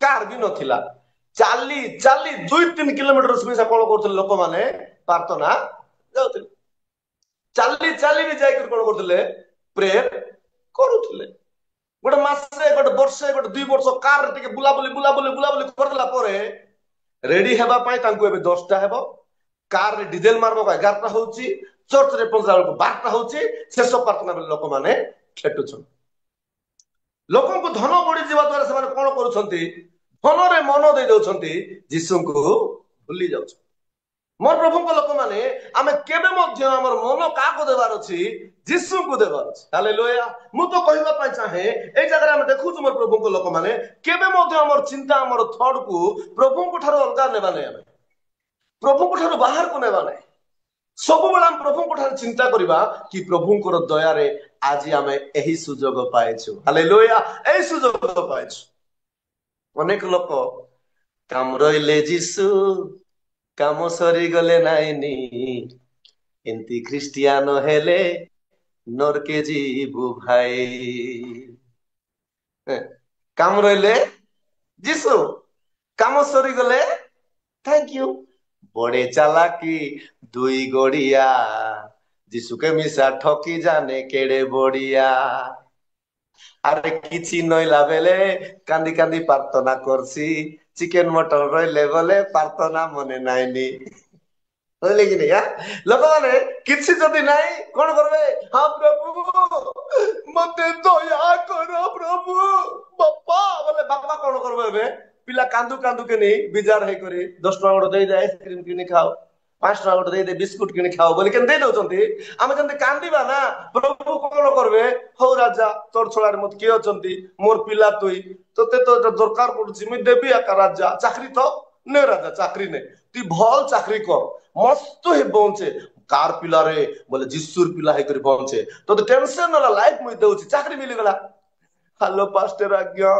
कार भी नथिला चाली चाली 2-3 किलोमीटर स्पीड कोन करथले लोक माने प्रार्थना जाउथले चाली चाली भी जाय कोन करथले प्रेयर करूथले गोटे मासे गोटे वर्षे गोटे 2 वर्ष कार रे टिके बुलाबुली करला परे रेडी हेबा पई तांको एबे 10टा हेबो कार रे डीजल मारबो 11टा होउची चर्च रे पहुंचला 12टा होउची शेष प्रार्थना बेले लोक माने खेटुछन लोक को धन बढ़ी जीवा द्वारा से कौन करुछंती धन रे मन दे दउछंती जीसु को भूली जाउछ मोर प्रभु को लोक माने आमे केबे मध्य हमर मन का को देबार अछि जीसु को देबार अछि हालेलुया मु तो कहिबा पय चाहे ए जगह हम देखु मोर प्रभु को लोक माने केबे मध्य हमर चिंता हमर थॉट को प्रभु को ठारो अलगा नेबा नै आमे प्रभु को ठारो बाहर को नेबा नै सब बेला हम प्रभु को ठारो चिंता करिबा कि प्रभु को दया रे आज आमे एही सुजोग पाइछु हालेलुया एही सुजोग पाइछु अनेक लोक काम रहिले जीसु काम सरी गले नाइनी एंती ख्रिस्टियान हेले नरके जीवु भाई काम रहिले जीसु काम सरी गले थैंक यू बड़े चालाकी दुई गड़िया जीसु के मिसा ठकी जाने केड़े बढ़िया अरे किछि नइला बेले कांदी कांदी प्रार्थना करसी चिकेन मटन रहिले बोले प्रार्थना मने नाइनी होले कि नहीं लोक माने किछि जदी नाही कोन करबे हां प्रभु मते दया करो प्रभु बापा बोले बापा कोन करबे बे पिला कांदू कांदू के नहीं बिजार है करी 10 टका गोटे दे जाए आइसक्रीम किनी खाओ 5 ଟଙ୍କା ଗୋଟେ ଦେଇଦେ ବିସ୍କୁଟ କିଣି ଖାଅ ବୋଲି କେମିତି ଦେଇ ଦଉଛନ୍ତି। ଆମେ ଯେମିତି କାନ୍ଦିବା ନା ପ୍ରଭୁ କଣ କରିବେ, ହଉ ରାଜା ତୋର ଛଡାରେ ମତେ କିଏ ଅଛନ୍ତି, ମୋର ପିଲା ତୁଇ, ତୋତେ ତ ଦରକାର ପଡୁଛି ମୁଇଁ ଦେବି ଏକା ରାଜା, ଚାକିରି ତ ନେ ରାଜା ଚାକିରି ନେ, ତୁଇ ଭଲ ଚାକିରି କର ମସ୍ତ ହି ବଞ୍ଚେ, କାର ପିଲାରେ ବୋଲେ ଯିଶୁର ପିଲା ହେଇକରି ବଞ୍ଚେ, ତୋତେ ଟେନସନ ହେଲା ଲାଇଫ ମୁଇଁ ଦଉଛି, ଚାକିରି ମିଳିଗଲା। ହ୍ୟାଲୋ ପାଷ୍ଟର ଆଜ୍ଞା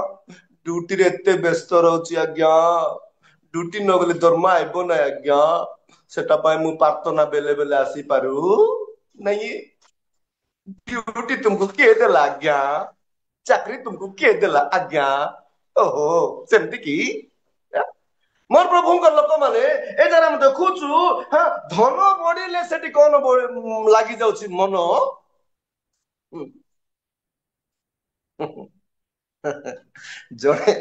ଡ୍ୟୁଟିରେ ଏତେ ବ୍ୟସ୍ତ ରହୁଛି ଆଜ୍ଞା, ଡ୍ୟୁଟି ନ ଗଲେ ଦରମା ଆଇବ ନାଇଁ ଆଜ୍ଞା, ସେଟା ପାଇଁ ମୁଁ ପ୍ରାର୍ଥନା ବେଲେ ବେଲେ ଆସିପାରୁ नहीं, ड्यूटी तुमको किए देला आज्ञा, चाकरी तुमको किए देला आज्ञा। ओहो सेमती की मोर प्रभुଙ୍କ ଲୋକମାନେ ଏ ଯାରା ଆମେ ଦେଖୁଛୁ, ହଁ ଧନ ବଢିଲେ ସେଠି କଣ ଲାଗି ଯାଉଛି ମନ। ଜଣେ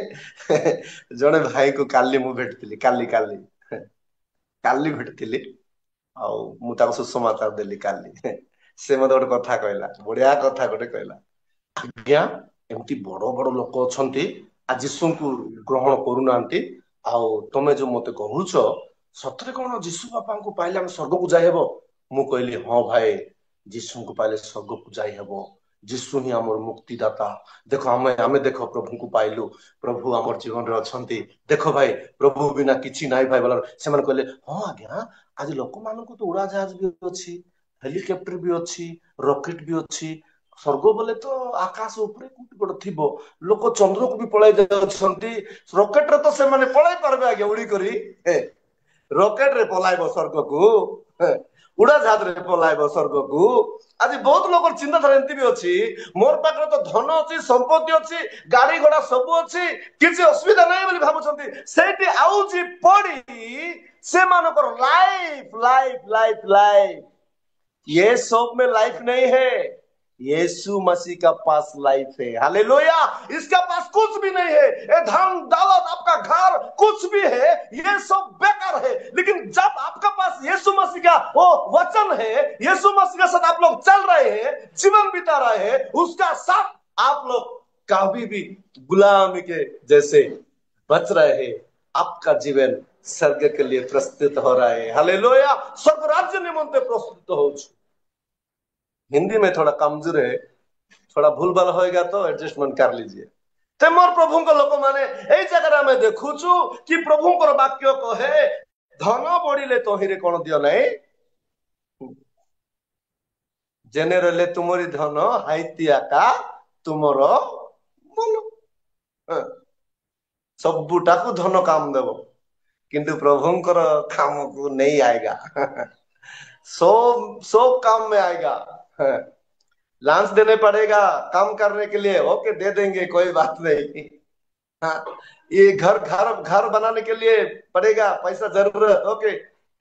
ଜଣେ ଭାଇକୁ କାଲି ମୁଁ ଭେଟିଥିଲି, କାଲି କାଲି କାଲି ଭେଟିଥିଲି, ଆଉ ମୁଁ ତାକୁ ସୁସମାଚାର ଦେଲି କାଲି। ସେ ମତେ ଗୋଟେ କଥା କହିଲା, ବଢିଆ କଥା ଗୋଟେ କହିଲା, ଆଜ୍ଞା ଏମିତି ବଡ ବଡ ଲୋକ ଅଛନ୍ତି ଆଜି ଯୀଶୁଙ୍କୁ ଗ୍ରହଣ କରୁନାହାନ୍ତି, ଆଉ ତମେ ଯୋଉ ମତେ କହୁଛ ସତରେ କଣ ଯୀଶୁ ବାପାଙ୍କୁ ପାଇଲେ ଆମେ ସ୍वर्ଗକୁ ଯାଇହବ? ମୁଁ କହିଲି ହଁ ଭାଇ, ଯୀଶୁଙ୍କୁ ପାଇଲେ ସ୍वर्ଗକୁ ଯାଇହବ, ଯୀଶୁ ହିଁ ଆମର ମୁକ୍ତିଦାତା। ଦେଖ ଆମେ ଦେଖ ପ୍ରଭୁଙ୍କୁ ପାଇଲୁ, ପ୍ରଭୁ ଆମର ଜୀବନରେ ଅଛନ୍ତି, ଦେଖ ଭାଇ ପ୍ରଭୁ ବିନା କିଛି ନାହିଁ ଭାଇ ବୋଲା ସେମାନେ କହିଲେ ହଁ ଆଜ୍ଞା, ଆଜି ଲୋକମାନଙ୍କୁ ତ ଉଡାଜାହାଜ ବି ଅଛି, ହେଲିକପ୍ଟର ବି ଅଛି, ରକେଟ ବି ଅଛି, ସ୍वर्ଗ ବୋଲେ ତ ଆକାଶ ଉପରେ କୋଉଠି ଗୋଟେ ଥିବ, ଲୋକ ଚନ୍ଦ୍ରକୁ ବି ପଳେଇ ଯାଉଛନ୍ତି, ରକେଟରେ ତ ସେମାନେ ପଳେଇ ପାରବେ ଆଜ୍ଞା ଉଡିକରି, ରକେଟରେ ପଲାଇବ ସ୍वर्ଗକୁ, ଉଡାଜାହାଜରେ ପଲାଇବ ସ୍वर्ଗକୁ। ଆଜି ବହୁତ ଲୋକର ଚିନ୍ତାଧାରା ଏମିତି ବି ଅଛି, ମୋର ପାଖରେ ତ ଧନ ଅଛି, ସମ୍ପତ୍ତି ଅଛି, ଗାଡି ଘୋଡା ସବୁ ଅଛି, କିଛି ଅସୁବିଧା ନାହିଁ ବୋଲି ଭାବୁଛନ୍ତି, ସେଇଠି ଆଉଜି ପଡି ସେମାନଙ୍କର ଲାଇଫ ଲାଇଫ लाइफ लाइफ ये सब में लाइफ नहीं है, यीशु मसीह का पास लाइफ है। हालेलुया, इसका पास कुछ भी नहीं है, ये धन दौलत आपका घर कुछ भी है ये सब बेकार है, लेकिन जब आपका पास यीशु मसीह का वो वचन है, यीशु मसीह के साथ आप लोग चल रहे हैं, जीवन बिता रहे हैं, उसका साथ आप लोग कभी भी गुलामी के जैसे बच रहे हैं, आपका जीवन स्वर्ग के लिए प्रस्तुत हो रहा है। हालेलुया, स्वर्ग राज्य निमंत्रण प्रस्तुत हो। हिंदी में थोड़ा कमजोर है, थोड़ा भूल भाल होएगा तो एडजस्टमेंट कर लीजिए। ते मोर प्रभुଙ୍କ ଲୋକମାନେ ଏଇ ଜାଗାରେ ଆମେ ଦେଖୁଛୁ କି ପ୍ରଭୁଙ୍କର ବାକ୍ୟ କହେ ଧନ ବଢିଲେ ତହିଁରେ କଣ ଦିଅ ନାହିଁ, ଜେନେରେଲେ ତୁମରି ଧନ ହାଇତିଆକା ତୁମର ମନ। ସବୁଟାକୁ ଧନ କାମ ଦେବ, କିନ୍ତୁ प्रभुଙ୍କର କାମକୁ नहीं आएगा। सब सब काम में आएगा, लांच देने पड़ेगा काम करने के लिए, ओके दे देंगे कोई बात नहीं। हाँ, ये घर घर घर बनाने के लिए पड़ेगा पैसा जरूरत, ओके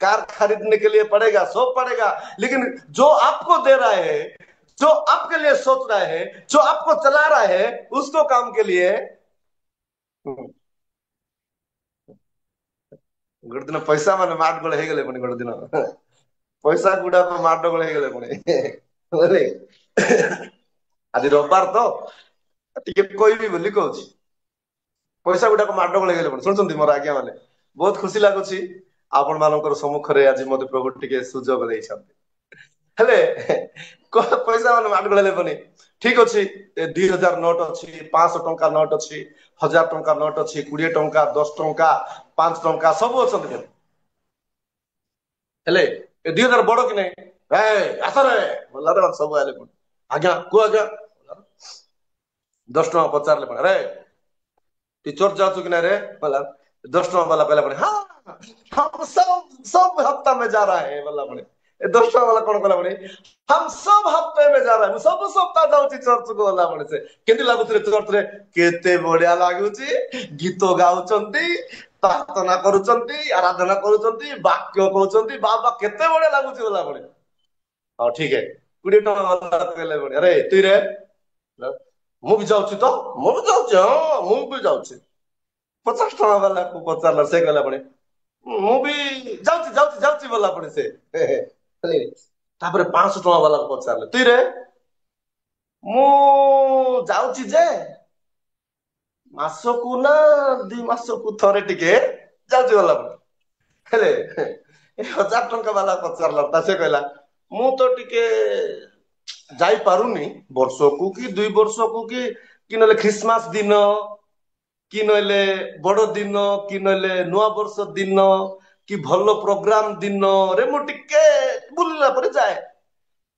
कार खरीदने के लिए पड़ेगा, सब पड़ेगा, लेकिन जो आपको दे रहा है, जो आपके लिए सोच रहा है, जो आपको चला रहा है, उसको काम के लिए गोटे दिन पैसा मान माडगोल हो गले पुणी, गोटे दिन पैसा गुड़ाक माडगोल हो गले पुणी आज रविवार तो टिके कहबी बोली कहूँ, पैसा गुड़ाक माडगोल हो गले पुणी शुणुंट मोर आज्ञा मैंने बहुत खुशी लगुच आपण मानकर सम्मुखें आज मत प्रभु टिके सुजोग हेले पैसा मान माडगोल हेले पुणी ठीक अच्छे, 2000 नोट अच्छी, 500 टंका नोट अच्छी, 1000 टंका नोट अच्छी, 20 टंका 10 टंका 5 टंका सब अच्छा, हेले 2000 बड़ कि नहीं आसरे बोला सब आए आज्ञा कु आज्ञा 10 टंका पचारे पड़े रे टीचर जाचु कि नहीं रे बोला 10 टंका वाला कहला पड़े हाँ हम सब हफ्ता में जा रहा है बोला पड़े 10 टंका वाला कौन कहला पड़े हम सब हफ्ते में जा रहा है, सब सप्ताह जाऊँगी चर्च को बोला पड़े से केंती लागुथि चर्च रे केते बढ़िया लागुची, गीत गाउचंती, प्रार्थना करूचंती, आराधना करूचंती, वाक्य कहउचंती, बाबा केते बढ़िया लागुची बोला पड़े। हाँ ठीक है 20 टंका वाला कहले पड़े अरे तुई रे मु भी जाऊँ तो मु भी जाऊँ, हाँ मु भी जाऊँ, 50 टंका वाला को पचारला से कहला पड़े मु भी जाऊँ जाऊँ जाऊँ बोला पड़े से 500 टंका वाला को पचारले तुई रे मु जाऊँ जे मासकू ना 2 मासकू थरे टिके जाऊँ बोला पड़े हेले ₹1000 ବାଲା ପଚାରିଲା ସେ କହିଲା ମୁଁ ତ ଟିକେ ଯାଇପାରୁନି ବର୍ଷକୁ କି 2 ବର୍ଷକୁ କି ନହେଲେ ଖ୍ରୀଷ୍ଟମାସ ଦିନ କି ନହେଲେ ବଡ ଦିନ କି ନହେଲେ ନୂଆ ବର୍ଷ ଦିନ କି ଭଲ ପ୍ରୋଗ୍ରାମ ଦିନରେ ମୁଁ ଟିକେ ବୁଲିଲା ପରେ ଯାଏ।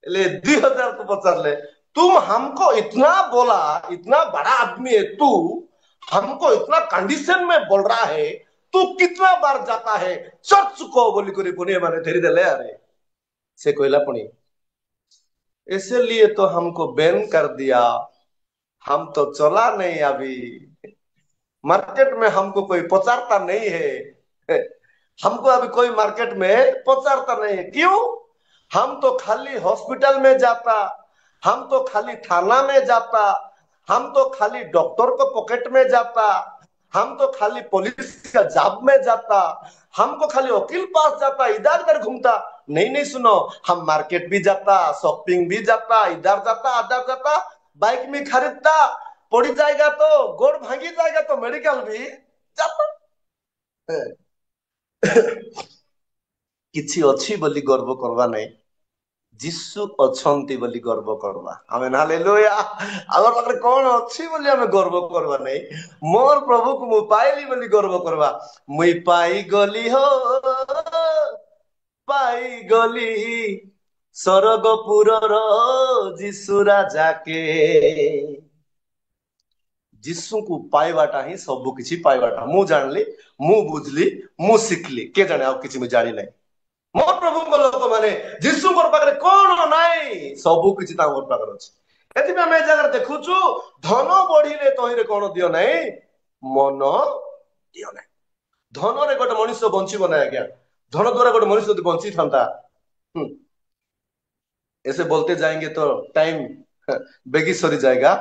ले 2000 को पचार तुम हमको इतना बोला, इतना बड़ा आदमी है तू, हमको इतना कंडीशन में बोल रहा है, तू कितना बार जाता है चर्च को बोली करी पुणे माने धरी देले अरे से कहला पुणी इसलिए तो हमको बैन कर दिया, हम तो चला नहीं अभी, मार्केट में हमको कोई पचारता नहीं है, हमको अभी कोई मार्केट में पचारता नहीं है। क्यों? हम तो खाली हॉस्पिटल में जाता, हम तो खाली थाना में जाता, हम तो खाली डॉक्टर को पॉकेट में जाता, हम तो खाली पुलिस का जॉब में जाता, हमको खाली वकील पास जाता, इधर उधर घूमता। नहीं नहीं सुनो, हम मार्केट भी जाता, शॉपिंग भी जाता, इधर जाता उधर जाता, बाइक में खरीदता, पड़ी जाएगा तो गोड़ भांगी जाएगा तो मेडिकल भी जाता। किछि अछि बोली गर्व करवा नहीं, जीसु अछंती बोली गर्व करवा। Amen hallelujah. आगर पाखरे कोन अछि बोली हमें गर्व करवा नहीं, मोर प्रभु को मु पाइली बोली गर्व करवा। मुई पाई गली हो, पाई गली स्वर्गपुरर जीसु राजा के। जीसु को पाइबाटा ही सब किछि पाइबाटा। मु जानली, मु बुझली, मु सिखली, के जाने आ किछि मु जानि नहीं। मोर प्रभु लोक माने जीसु पाखे कौन नाई, सबू किसी पाखे अच्छे। एथि आम ए जगह देखुचु धन बढ़िले तहिरे कौन दियो नहीं, मन दियो नहीं। धन रे गोटे मनुष्य बंचीब ना आज्ञा, धन द्वारा गोटे मनुष्य यदि बंची था, ऐसे बोलते जाएंगे तो टाइम बेगी सरी जाएगा।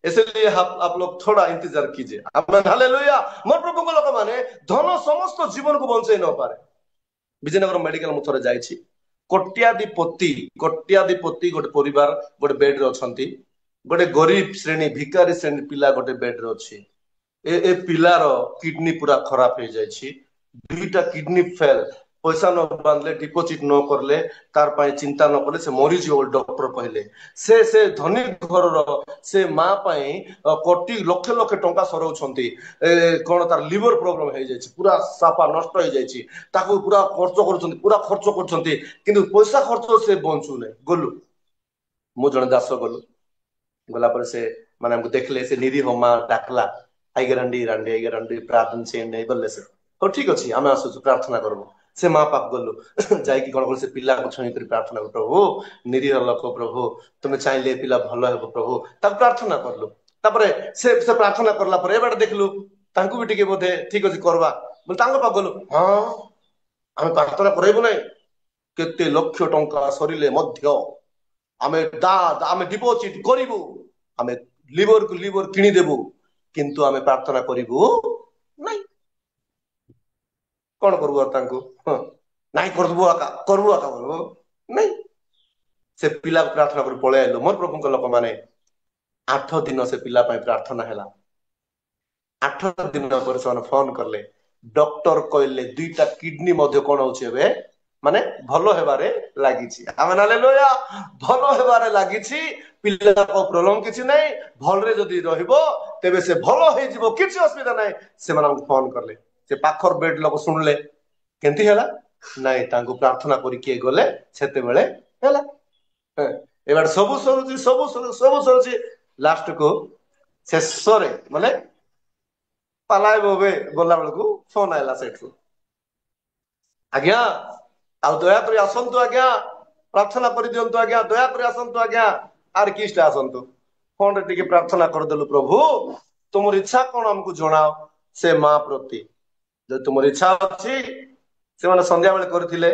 इसलिए आप लोग थोड़ा इंतजार कीजिए। Amen hallelujah. मोर प्रभु लोक माने धन समस्त जीवन को बंचई न पारे। विजयनगर मेडिकल मु थरे जाइछि, कोट्याधिपति गोटे परिवार गोटे बेड रे अछंती, गोटे गरीब श्रेणी भिकारी श्रेणी पिला गोटे बेड रे अछि। ए पिलार किडनी पूरा खराब हो जाइछि, दुईटा किडनी फेल, पैसा न बांधले डिपोजिट न करले तार पाए चिंता न करले से मरी जियो डॉक्टर कहले। से धनी घर से माँ पाए कोटी लक्ष लक्ष टंका सरौछंती, कौन तार लिवर प्रॉब्लम हो जाइछि, पूरा साफा नष्ट हो जाइछि, ताको पूरा खर्च करछंती, पूरा खर्च करछंती, किंतु पैसा खर्च से बंचू नै। गलु मु जने दास गलु, गला पर से माने हमको देखले से निरी होमा डाकला, आइगे रंडी प्रार्थना से नहीं बोलले से हो ठीक अछि आमे आसु प्रार्थना करबो। से माँ बाप गलु जाइकी कौन कर से पिला को छुई कर प्रार्थना कर, प्रभु निरीह लोक प्रभु तुम चाहिए पिला भल हेबो प्रभु, तब प्रार्थना करलु। तापरे से प्रार्थना करला पर एबार देखलु तांकु भी टिके बोधे ठीक अछि करबा बोल, तांको पाक गलु हां आमे प्रार्थना करैबो नै, केते लक्ष टंका सरिले मध्य आमे डिपोजिट करिबु, आमे लिवर को लिवर किनी देबु, किंतु आमे प्रार्थना करिबु नै। कौन करबो तांको नहीं करबो आका बोलबो नहीं। से पिला प्रार्थना कर पळे आइलो। मोर प्रभु को लोक माने 8 दिन से पिला पाए प्रार्थना हैला। 8 दिन पर से फोन करले, डॉक्टर कहले दुईटा किडनी मध्य कोन होचे बे माने भलो हेबारे लागिछि। Amen hallelujah. भलो हेबारे लागिछि, पिला को प्रॉब्लम किछि नै, भल रे जदी रहिबो तेबे से भलो हे जिवो, किछि असुविधा नै। से माने फोन करले, से पाखर बेड लोक सुनले केंती हैला नाइ, तांको प्रार्थना करी के गले सेते बेले हैला। एबार सबु सरुची लास्ट को शेष रे माने पलाय बोबे गला बेलकू फोन आइला सेठू, आज्ञा आ दया करी आसंतु, आज्ञा प्रार्थना करि दियंतु, आज्ञा दया करी आसंतु, आज्ञा आर किस्टा आसंतु। फोन रे टिके प्रार्थना कर देलु, प्रभु तुमर इच्छा कोन हमकु जणाओ। से मां प्रति जो तुमर इच्छा अछि से माने संध्या बेले करथिले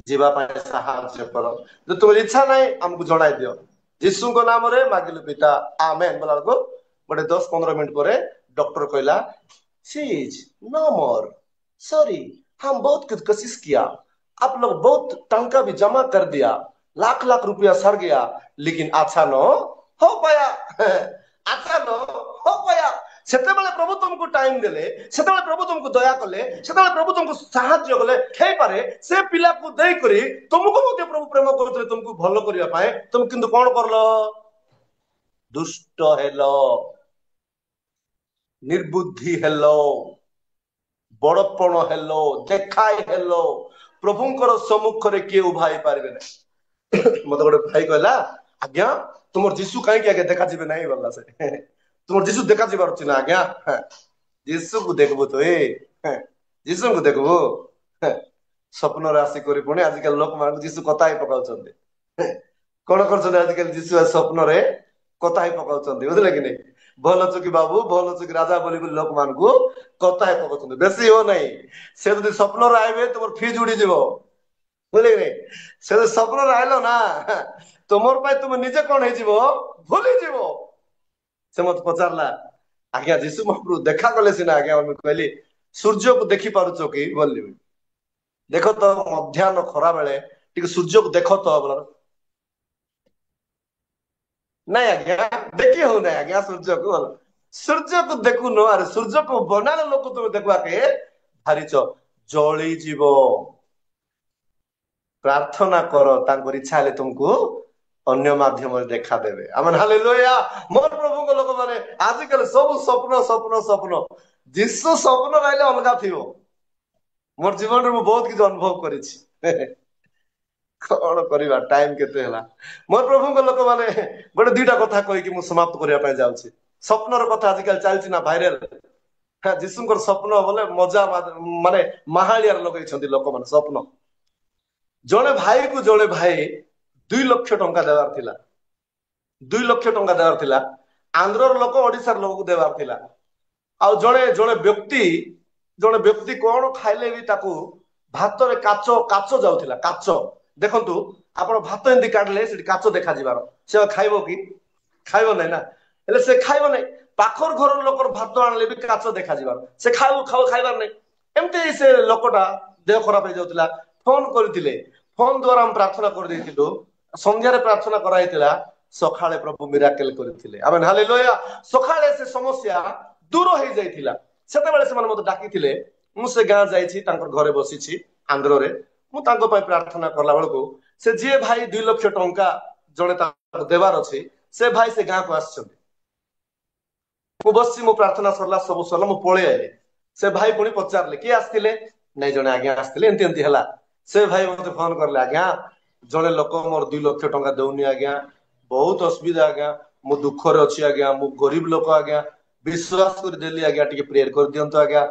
जीवा पाए साहाय्य कर, जो तुमर इच्छा नै हमकु जणाई दियो, यीशु को नाम रे मागिलु पिता आमेन। बोला को बड़े 10-15 मिनट परे डॉक्टर कहला she is no more sorry, हम बहुत कुछ कोशिश किया, आप लोग बहुत टंका भी जमा कर दिया, लाख लाख रुपया सर गया, लेकिन अच्छा न हो पाया अच्छा न हो पाया। ସେତେବେଳେ ପ୍ରଭୁ ତୁମକୁ ଟାଇମ ଦେଲେ, ସେତେବେଳେ ପ୍ରଭୁ ତୁମକୁ ଦୟା କଲେ, ସେତେବେଳେ ପ୍ରଭୁ ତୁମକୁ ସାହାଯ୍ୟ କଲେ, ହେଇପାରେ ସେ ପିଲାକୁ ଦେଇକରି ତୁମକୁ ମଧ୍ୟ ପ୍ରଭୁ ପ୍ରେମ କରୁଥିଲେ ତୁମକୁ ଭଲ କରିବା ପାଇଁ। ତୁମେ କିନ୍ତୁ କଣ କରଲ? ଦୁଷ୍ଟ ହେଲ, ନିର୍ବୁଦ୍ଧି ହେଲ, ବଡପଣ ହେଲ, ଦେଖାଇ ହେଲ। ପ୍ରଭୁଙ୍କର ସମ୍ମୁଖରେ କିଏ ଉଭା ହେଇପାରିବେ ନାହିଁ। ମତେ ଗୋଟେ ଭାଇ କହିଲା, ଆଜ୍ଞା ତୁମର ଯୀଶୁ କାହିଁକି ଆଜ୍ଞା ଦେଖାଯିବେ ନାହିଁ ଗଲା ସେ। ତୁମର ଯୀଶୁ ଦେଖାଯିବାରୁଛି ନା ଆଜ୍ଞା? ଯୀଶୁକୁ ଦେଖିବୁ ତୁ, ଯୀଶୁଙ୍କୁ ଦେଖିବୁ। ସ୍ୱପ୍ନରେ ଆସିକରି ପୁଣି ଆଜିକାଲି ଲୋକମାନଙ୍କୁ ଯୀଶୁ କଥା ହେଇ ପକାଉଛନ୍ତି। କଣ କରୁଛନ୍ତି ଆଜିକାଲି? ଯୀଶୁ ସ୍ୱପ୍ନରେ କଥା ହେଇ ପକାଉଛନ୍ତି, ବୁଝିଲେ କି ନାଇଁ? ଭଲ ଚୁକି ବାବୁ, ଭଲ ଚୁକି ରାଜା ବୋଲି ଲୋକମାନଙ୍କୁ କଥା ହେଇ ପକାଉଛନ୍ତି। ବେଶୀ ହବ ନାହିଁ, ସେ ଯଦି ସ୍ୱପ୍ନରେ ଆଇବେ ତୁମର ଫିଜ୍ ଉଡିଯିବ, ବୁଝିଲେ କି ନାଇଁ? ସେ ଯଦି ସ୍ୱପ୍ନରେ ଆଇଲ ନା ତୁମର ପାଇଁ ତୁମେ ନିଜେ କଣ ହେଇଯିବ? ଭୁଲିଯିବ। ସେ ମତେ ପଚାରିଲା, ଆଜ୍ଞା ଯୀଶୁ ମହାପ୍ରଭୁ ଦେଖା କଲେ ସିନା ଆଜ୍ଞା। ମୁଁ କହିଲି ସୂର୍ଯ୍ୟକୁ ଦେଖି ପାରୁଛ କି ବୋଲି। ଦେଖ ତ ମଧ୍ୟାହ୍ନ ଖରା ବେଳେ ଟିକେ ସୂର୍ଯ୍ୟକୁ ଦେଖ ତ ବୋଲ। ନାଇଁ ଆଜ୍ଞା ଦେଖି ହଉନାହିଁ ଆଜ୍ଞା ସୂର୍ଯ୍ୟକୁ। ସୂର୍ଯ୍ୟକୁ ଦେଖୁନ, ଆରେ ସୂର୍ଯ୍ୟକୁ ବନାର ଲୋକ ତୁମେ ଦେଖବାକେ ଭାରିଛ, ଜଳିଯିବ। ପ୍ରାର୍ଥନା କର, ତାଙ୍କର ଇଚ୍ଛା ହେଲେ ତୁମକୁ ଅନ୍ୟ ମାଧ୍ୟମରେ ଦେଖାଦେବେ। ଆମେ ହାଲେଲୁୟା। ମୋର ପ୍ରଭୁଙ୍କ ଲୋକମାନେ ଆଜିକାଲି ସବୁ ସ୍ୱପ୍ନ ସ୍ୱପ୍ନ ସ୍ୱପ୍ନ। ଯୀଶୁ ସ୍ୱପ୍ନ ରହିଲେ ଅଲଗା ଥିବ। ମୋର ଜୀବନରେ ମୁଁ ବହୁତ କିଛି ଅନୁଭବ କରିଛି। କଣ କରିବା, ଟାଇମ କେତେ ହେଲା। ମୋର ପ୍ରଭୁଙ୍କ ଲୋକମାନେ ଗୋଟେ ଦିଟା କଥା କହିକି ମୁଁ ସମାପ୍ତ କରିବା ପାଇଁ ଯାଉଛି। ସ୍ୱପ୍ନର କଥା ଆଜିକାଲି ଚାଲିଛି ନା ଭାଇରାଲ। ଯୀଶୁଙ୍କର ସ୍ୱପ୍ନ ବୋଲେ ମଜା ମାନେ ମାହାଳିଆରେ ଲଗେଇଛନ୍ତି ଲୋକମାନେ ସ୍ୱପ୍ନ। ଜଣେ ଭାଇକୁ ଜଣେ ଭାଇ 2 ଲକ୍ଷ ଟଙ୍କା ଦେବାର ଥିଲା। 2 ଲକ୍ଷ ଟଙ୍କା ଦେବାର ଥିଲା। ଆନ୍ଧ୍ରର ଲୋକ ଓଡିଶାର ଲୋକକୁ ଦେବାର ଥିଲା। ଆଉ ଜଣେ ବ୍ୟକ୍ତି କଣ ଖାଇଲେ ବି ତାକୁ ଭାତରେ କାଚ ଯାଉଥିଲା। କାଚ ଦେଖନ୍ତୁ, ଆପଣ ଭାତ ଏମିତି କାଢିଲେ ସେଠି କାଚ ଦେଖାଯିବାର, ସେ ଖାଇବ କି? ଖାଇବ ନାହିଁ ନା। ହେଲେ ସେ ଖାଇବ ନାହିଁ। ପାଖର ଘରର ଲୋକର ଭାତ ଆଣିଲେ ବି କାଚ ଦେଖାଯିବାର, ସେ ଖାଇବାର ନାହିଁ। ଏମିତି ସେ ଲୋକଟା ଦେହ ଖରାପ ହେଇଯାଉଥିଲା। ଫୋନ କରିଥିଲେ, ଫୋନ ଦ୍ଵାରା ଆମେ ପ୍ରାର୍ଥନା କରିଦେଇଥିଲୁ। ସନ୍ଧ୍ୟାରେ ପ୍ରାର୍ଥନା କରାଯାଇଥିଲା, ସକାଳେ ପ୍ରଭୁ ମିରାକେଲ କରିଥିଲେ। ଆମେ ହାଲେଲୁୟା। ସକାଳେ ସେ ସମସ୍ୟା ଦୂର ହେଇଯାଇଥିଲା। ସେତେବେଳେ ସେମାନେ ମତେ ଡାକିଥିଲେ। ମୁଁ ସେ ଗାଁ ଯାଇଛି, ତାଙ୍କର ଘରେ ବସିଛି ଆନ୍ଧ୍ରରେ। ମୁଁ ତାଙ୍କ ପାଇଁ ପ୍ରାର୍ଥନା କଲା ବେଳକୁ ସେ ଯିଏ ଭାଇ 2 ଲକ୍ଷ ଟଙ୍କା ଜଣେ ତାଙ୍କୁ ଦେବାର ଅଛି, ସେ ଭାଇ ସେ ଗାଁକୁ ଆସିଛନ୍ତି। ମୁଁ ବସିଛି, ମୋ ପ୍ରାର୍ଥନା ସରିଲା, ସବୁ ସରିଲା, ମୁଁ ପଳେଇ ଆଇଲି। ସେ ଭାଇ ପୁଣି ପଚାରିଲେ କିଏ ଆସିଥିଲେ? ନାଇଁ ଜଣେ ଆଜ୍ଞା ଆସିଥିଲେ, ଏମିତି ଏମିତି ହେଲା। ସେ ଭାଇ ମତେ ଫୋନ କରିଲେ, ଆଜ୍ଞା ଜଣେ ଲୋକ ମୋର 2 ଲକ୍ଷ ଟଙ୍କା ଦଉନି ଆଜ୍ଞା, ବହୁତ ଅସୁବିଧା ଆଜ୍ଞା, ମୁଁ ଦୁଃଖରେ ଅଛି ଆଜ୍ଞା, ମୁଁ ଗରିବ ଲୋକ ଆଜ୍ଞା, ବିଶ୍ୱାସ କରିଦେଲି ଆଜ୍ଞା, ଟିକେ ପ୍ରେୟର କରିଦିଅନ୍ତୁ ଆଜ୍ଞା।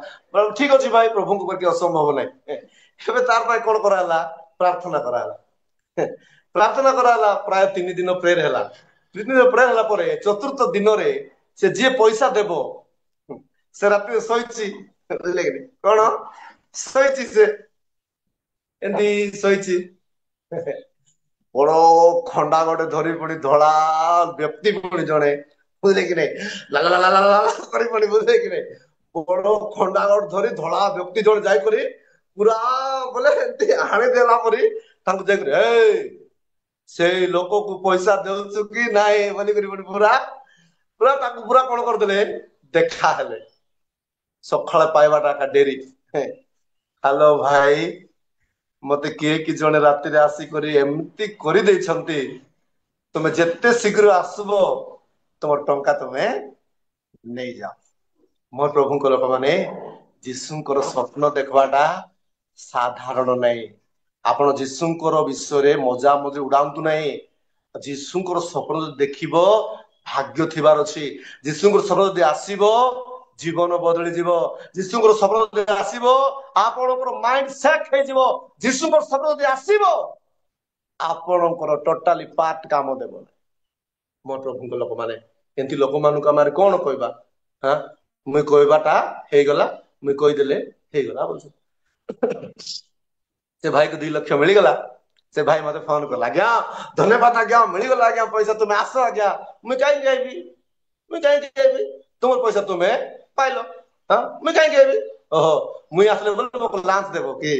ଠିକ ଅଛି ଭାଇ, ପ୍ରଭୁଙ୍କ ପାଖେ ଅସମ୍ଭବ ନାହିଁ। ଏବେ ତାର ପାଇଁ କଣ କରାହେଲା? ପ୍ରାର୍ଥନା କରାହେଲା। ପ୍ରାର୍ଥନା କରାହେଲା। ପ୍ରାୟ 3 ଦିନ ପ୍ରେୟର ହେଲା। 3 ଦିନ ପ୍ରେୟର ହେଲା ପରେ 4ଥ ଦିନରେ ସେ ଯିଏ ପଇସା ଦେବ, ସେ ରାତିରେ ଶୋଇଛି। କଣ ଶୋଇଛି? ସେ ଏମିତି ଶୋଇଛି। ବଡ ଖଣ୍ଡା ଗୋଟେ ଧରି ପୁଣି ଧଳା ବ୍ୟକ୍ତି ପୁଣି ଜଣେ, ବୁଝିଲେ କି ନାଇଁ? କରି ପୁଣି ବୁଝିଲେ କି ନାଇଁ? ବଡ ଖଣ୍ଡା ଗୋଟେ ଧରି ଧଳା ବ୍ୟକ୍ତି ଜଣେ ଯାଇକରି ପୁରା ବୋଲେ ଏମିତି ହାଣିଦେଲା ପରି ତାଙ୍କୁ ଯାଇକରି, ସେଇ ଲୋକକୁ ପଇସା ଦେଉଛୁ କି ନାଇଁ ବୋଲିକରି ପୁରା ତାକୁ ପୁରା କଣ କରିଦେଲେ? ଦେଖା ହେଲେ। ସକାଳେ ପାଇବାଟା ଏକା ଡେରି। ହ୍ୟାଲୋ ଭାଇ, ମତେ କିଏ କି ଜଣେ ରାତିରେ ଆସିକରି ଏମିତି କରିଦେଇଛନ୍ତି, ତୁମେ ଯେତେ ଶୀଘ୍ର ଆସିବ ତୁମର ଟଙ୍କା ତୁମେ ନେଇଯାଅ। ମୋ ପ୍ରଭୁଙ୍କ ଲୋକମାନେ, ଯୀଶୁଙ୍କର ସ୍ୱପ୍ନ ଦେଖିବାଟା ସାଧାରଣ ନାହିଁ। ଆପଣ ଯୀଶୁଙ୍କର ବିଷୟରେ ମଜାମଜି ଉଡାନ୍ତୁ ନାହିଁ। ଯୀଶୁଙ୍କର ସ୍ୱପ୍ନ ଯଦି ଦେଖିବ, ଭାଗ୍ୟ ଥିବାର ଅଛି। ଯୀଶୁଙ୍କର ସ୍ୱପ୍ନ ଯଦି ଆସିବ, ଜୀବନ ବଦଳିଯିବ। ଯୀଶୁଙ୍କର ସ୍ୱପ୍ନ ଯଦି ଆସିବ, ଆପଣଙ୍କର ମାଇଣ୍ଡ ସେଟ୍ ହେଇଯିବ। ଯୀଶୁଙ୍କର ସ୍ୱପ୍ନ ଯଦି ଆସିବ, ଆପଣଙ୍କର ଟୋଟାଲି ପାର୍ଟ କାମ ଦେବ। ମୋ ପ୍ରଭୁଙ୍କ ଲୋକମାନେ, ଏମିତି ଲୋକମାନଙ୍କୁ ଆମେ କଣ କହିବା? ମୁଇଁ କହିବାଟା ହେଇଗଲା, ମୁଇଁ କହିଦେଲେ ହେଇଗଲା ବୋଲୁଛୁ। ସେ ଭାଇକୁ 2 ଲକ୍ଷ ମିଳିଗଲା। ସେ ଭାଇ ମତେ ଫୋନ କଲା, ଆଜ୍ଞା ଧନ୍ୟବାଦ ଆଜ୍ଞା, ମିଳିଗଲା ଆଜ୍ଞା ପଇସା, ତୁମେ ଆସ ଆଜ୍ଞା। ମୁଇଁ କାହିଁକି ଆଇବି? ତୁମର ପଇସା ତୁମେ ପାଇଲ, ମୁଇଁ କାହିଁକି ଆଇବି? ଓହୋ, ମୁଇଁ ଆସିଲେ ଲାଞ୍ଚ ଦେବ କି?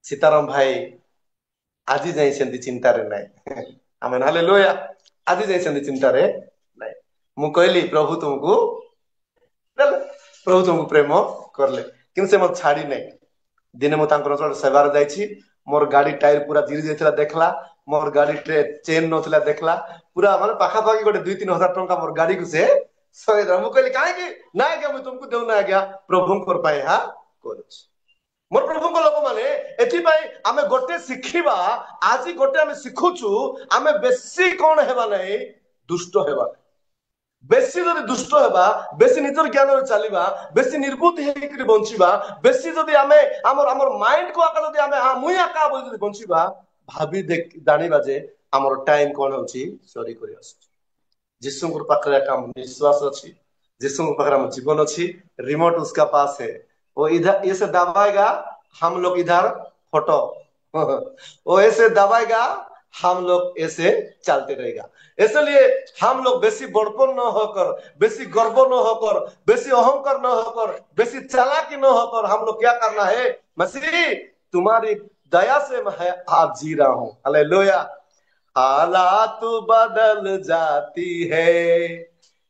ସୀତାରାମ ଭାଇ ଆଜି ଯାଇ ସେମିତି ଚିନ୍ତାରେ ନାହିଁ। ଆମେ ହାଲେଲୁୟା। ଆଜି ଯାଇ ସେମିତି ଚିନ୍ତାରେ ନାହିଁ। ମୁଁ କହିଲି ପ୍ରଭୁ ତୁମକୁ ଦେଲେ, ପ୍ରଭୁ ତୁମକୁ ପ୍ରେମ କରଲେ, କିନ୍ତୁ ସେ ମତେ ଛାଡି ନାହିଁ। ଦିନେ ମୁଁ ତାଙ୍କର ସେବାରେ ଯାଇଛି, ମୋର ଗାଡି ଟାୟାର ପୁରା ଚିରି ଯାଇଥିଲା ଦେଖିଲା, ମୋର ଗାଡି ଚେନ୍ ନଥିଲା ଦେଖିଲା, ପୁରା ମାନେ ପାଖାପାଖି ଗୋଟେ 2-3 ହଜାର ଟଙ୍କା ମୋର ଗାଡିକୁ ସେ ସହିଦ। ମୁଁ କହିଲି କାହିଁକି? ନା ଆଜ୍ଞା ମୁଁ ତୁମକୁ ଦେଉନା ଆଜ୍ଞା, ପ୍ରଭୁଙ୍କର ପାଇଁ ଏହା କରୁଛି। ମୋର ପ୍ରଭୁଙ୍କ ଲୋକମାନେ, ଏଥିପାଇଁ ଆମେ ଗୋଟେ ଶିଖିବା, ଆଜି ଗୋଟେ ଆମେ ଶିଖୁଛୁ, ଆମେ ବେଶୀ କଣ ହେବା ନାହିଁ, ଦୁଷ୍ଟ ହେବା। ବେଶୀ ଯଦି ଦୁଷ୍ଟ ହେବା, ବେଶୀ ନିଜର ଜ୍ଞାନରେ ଚାଲିବା, ବେଶୀ ନିର୍ବୁଦ୍ଧି ହେଇକି ବଞ୍ଚିବା, ବେଶୀ ଯଦି ଆମେ ଆମର ମାଇଣ୍ଡକୁ ଆକା ଯଦି ଆମେ ମୁଇଁ ଆକା ଯଦି ବଞ୍ଚିବା, ଭାବି ଜାଣିବା ଯେ ଆମର ଟାଇମ କଣ ହଉଛି, ସରି କରି ଆସୁଛି। ଯୀଶୁଙ୍କ ପାଖରେ ଏକ ନିଶ୍ୱାସ ଅଛି, यीशु पाखर हम जीवन अच्छी, रिमोट उसका पास है, वो इधर ऐसे दबाएगा हम लोग इधर फोटो वो ऐसे दबाएगा हम लोग ऐसे चलते रहेगा। इसलिए हम लोग बेसी बड़पन न होकर, बेसी गर्व न होकर, बेसी अहंकार न होकर, बेसी चालाकी न होकर हम लोग क्या करना है, मसीह तुम्हारी दया से मैं आज जी रहा हूं। हालेलुया। हालात बदल जाती है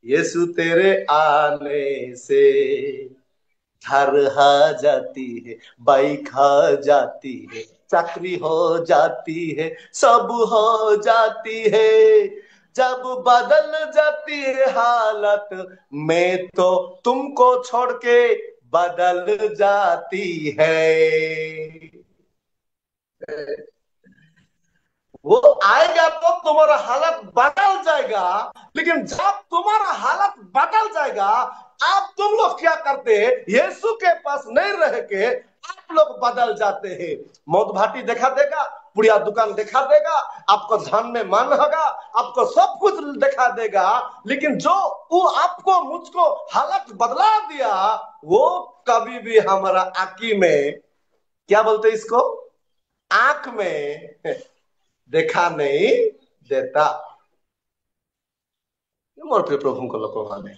यीशु तेरे आने से, घर आ जाती है, बाइक आ जाती है, चाकरी हो जाती है, सब हो जाती है। जब बदल जाती है हालत में तो तुमको छोड़ के बदल जाती है। वो आएगा तो तुम्हारा हालत बदल जाएगा, लेकिन जब तुम्हारा हालत बदल जाएगा, आप तुम लोग क्या करते हैं, यीशु के पास नहीं रह के आप लोग बदल जाते हैं। मौत भाटी दिखा देगा, पुड़िया दुकान दिखा देगा, आपको धन में मन होगा, आपको सब कुछ दिखा देगा, लेकिन जो वो आपको मुझको हालत बदला दिया, वो कभी भी हमारा आंखी में, क्या बोलते इसको, आंख में देखा नहीं देता। मोर प्रिय प्रभु को लोक माने,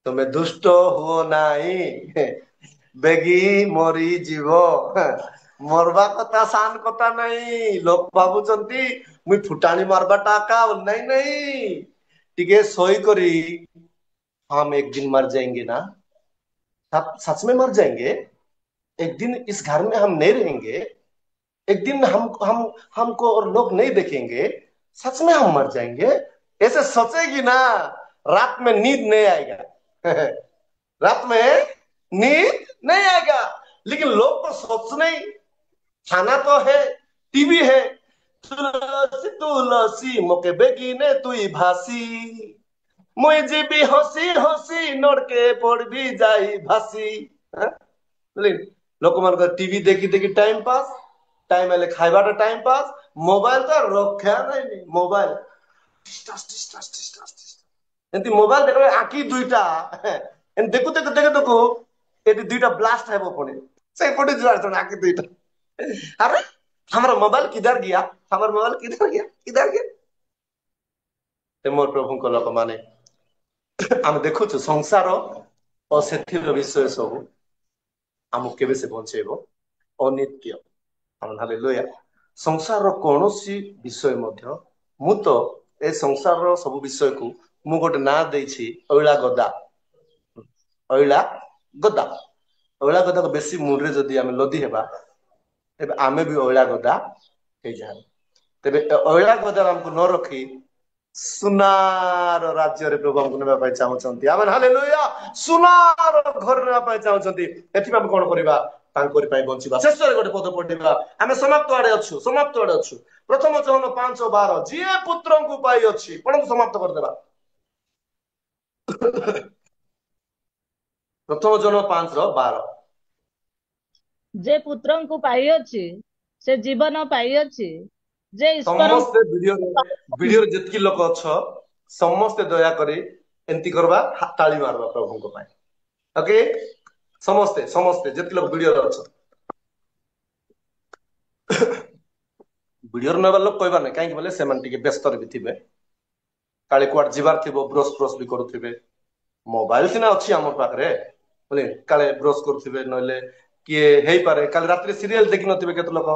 तुम्हें दुष्ट हो नहीं, बेगी मरी जीव, मरवा कथा सान कथा नहीं। लोक भावुचंती मुई फुटाणी मारबा टाका नहीं नहीं, टिके सोई करी हम एक दिन मर जाएंगे ना, सच में मर जाएंगे। एक दिन इस घर में हम नहीं रहेंगे, एक दिन हमको और लोग नहीं देखेंगे, सच में हम मर जाएंगे। ऐसे सोचेगी ना, रात में नींद नहीं आएगा रात में नींद नहीं आएगा। लेकिन लोग तो सोच नहीं, खाना तो है, टीवी है, तुलसी तुलसी मोके बेगी ने तुई भासी, मुई जीबी हसी हसी नोड़ के पड़ भी जाई भासी। लोक मान टीवी देखी देखी टाइम पास, टाइम हेले खाइबाटा टाइम पास, मोबाइल तो रक्षा नहीं, मोबाइल एमती मोबाइल देख आखि दुईटा देखु देखु देखु देखु एटी दुईटा ब्लास्ट हेबो पड़े से पड़े जुआर आखि दुईटा। अरे हमारा मोबाइल किधर गया, हमारा मोबाइल किधर गया, किधर गया। ते मोर प्रभु को लोक माने हम देखु संसार और सेथिर विषय सब आम केबे से बचेबो, अनित्य। हालेलुया। संसार कौन सी विषय मध्य मु तो ए संसार सब विषय को मु गोटे ना देछि अइला गदा। अइला गदा, अइला गदा को बेसी मुंडरे जदी आमे लदी हेबा तेबे आमे भी अइला गदा हे जाय। तेबे अइला गदा हमको न रखी सुनार राज्य रे प्रभु हमको नेबा पाई चाहउछंती। आमेन। हालेलुया। सुनार घर नेबा पाई चाहउछंती। एथि हम कोन करिबा, तांकोरी पाई बंचिबा। शेषरे गोटे पद पढिबा, आमे समाप्त आडे अछु, समाप्त आडे अछु। प्रथम जन 5:12 जिए पुत्रंकु पाई अछि, पण समाप्त कर देबा। प्रथम जन 5:12 जे पुत्रंकु पाई अछि से जीवन पाई अछि, जे ईश्वर समस्त वीडियो जितकी लोक अछ समस्त दया करी एंती करबा, ताली मारबा प्रभु को पाए। ओके समस्त समस्त जितकी लोक वीडियो रे अछ वीडियो रे नबा लोक कहबा नै, काहे कि बोले से मन टिके व्यस्त रे थिबे, काले क्वाड जीवार थिबो, ब्रश ब्रश भी करूथिबे। मोबाइल सिना अछि हमर पाखरे, बोले काले ब्रश करूथिबे, नले किए हेई पारे काले रात्रि सीरियल देखि नथिबे केत लोक,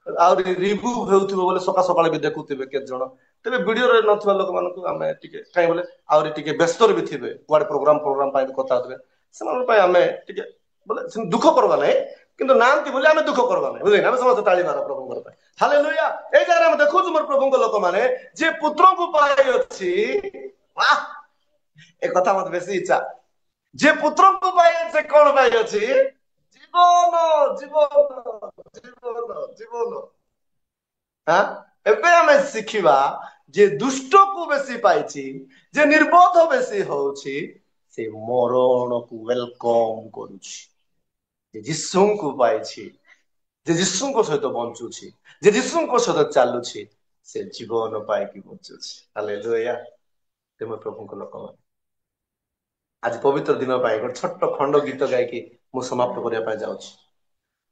आ रिव्यू हेउथिबे बोले सका सकाळे भी देखुथिबे केत जण, तेरे वीडियो रे नथवा लोक मानकु आमे टिके काई बोले आउरी टिके व्यस्तर भी थिबे कुआडे प्रोग्राम पाइ कथा होतबे सेमान पाइ आमे टिके बोले दुख करबा नै किंतु नांती बोले आमे दुख करबा नै बुझे ना समस्त ताली मार प्रभु कर पाइ हालेलुया ए जारे हम देखु तुमर प्रभु को लोक माने जे पुत्र को पाइ अछि वाह ए कथा मत बेसी इच्छा जे पुत्र को पाइ से कोन पाइ अछि जीवन जीवन जीवन जीवन हां एबे हमें शिखिबा जे दुष्ट को बेसी पाइछि जे निर्बोध बेसी होछि से मरण को वेलकम करूछि जे यीशु को पाइछि जे यीशु को सहित बंचुछि जे यीशु को सहित चालुछि से जीवन पाइ कि बंचुछि हालेलुया तेम प्रभु को लोक आज पवित्र दिन पाइ एक छोट खंड गीत गाय कि मु समाप्त करिया पाइ जाउछि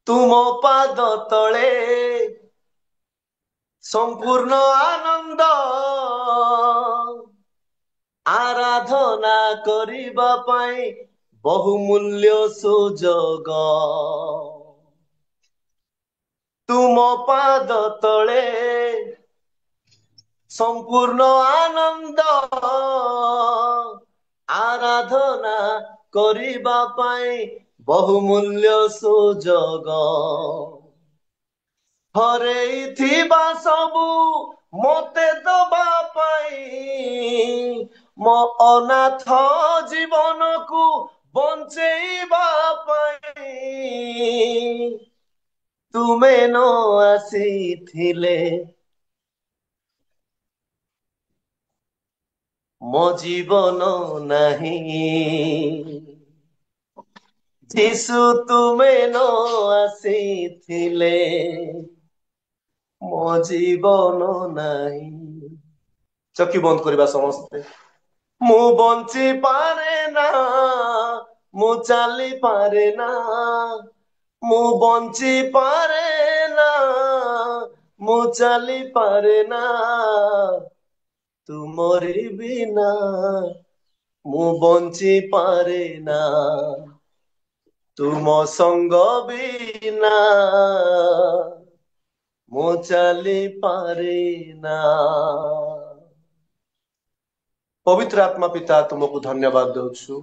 तुम पाद तळे संपूर्ण आनंद आराधना करिबा पाई बहुमूल्य सुजोग तुम पाद तळे संपूर्ण आनंद आराधना करिबा पाई बहुमूल्य सुजोग हरेइथिबा सबु मते दबा पाई मो अनाथ जीवन को बंचेबा पाई तुमे न आसीथिले मो जीवन नहीं जीसु तुमे न आसीथिले मो जीवन नहीं चकी बंद करबा समस्ते मु बंची पारे ना मु चाली पारे ना मु बंची पारे ना मु चाली पारे ना तुमरी बिना मु बंची पारे ना तुम संग बिना मु चाली पारे ना पवित्र आत्मा पिता तुमको धन्यवाद दउछु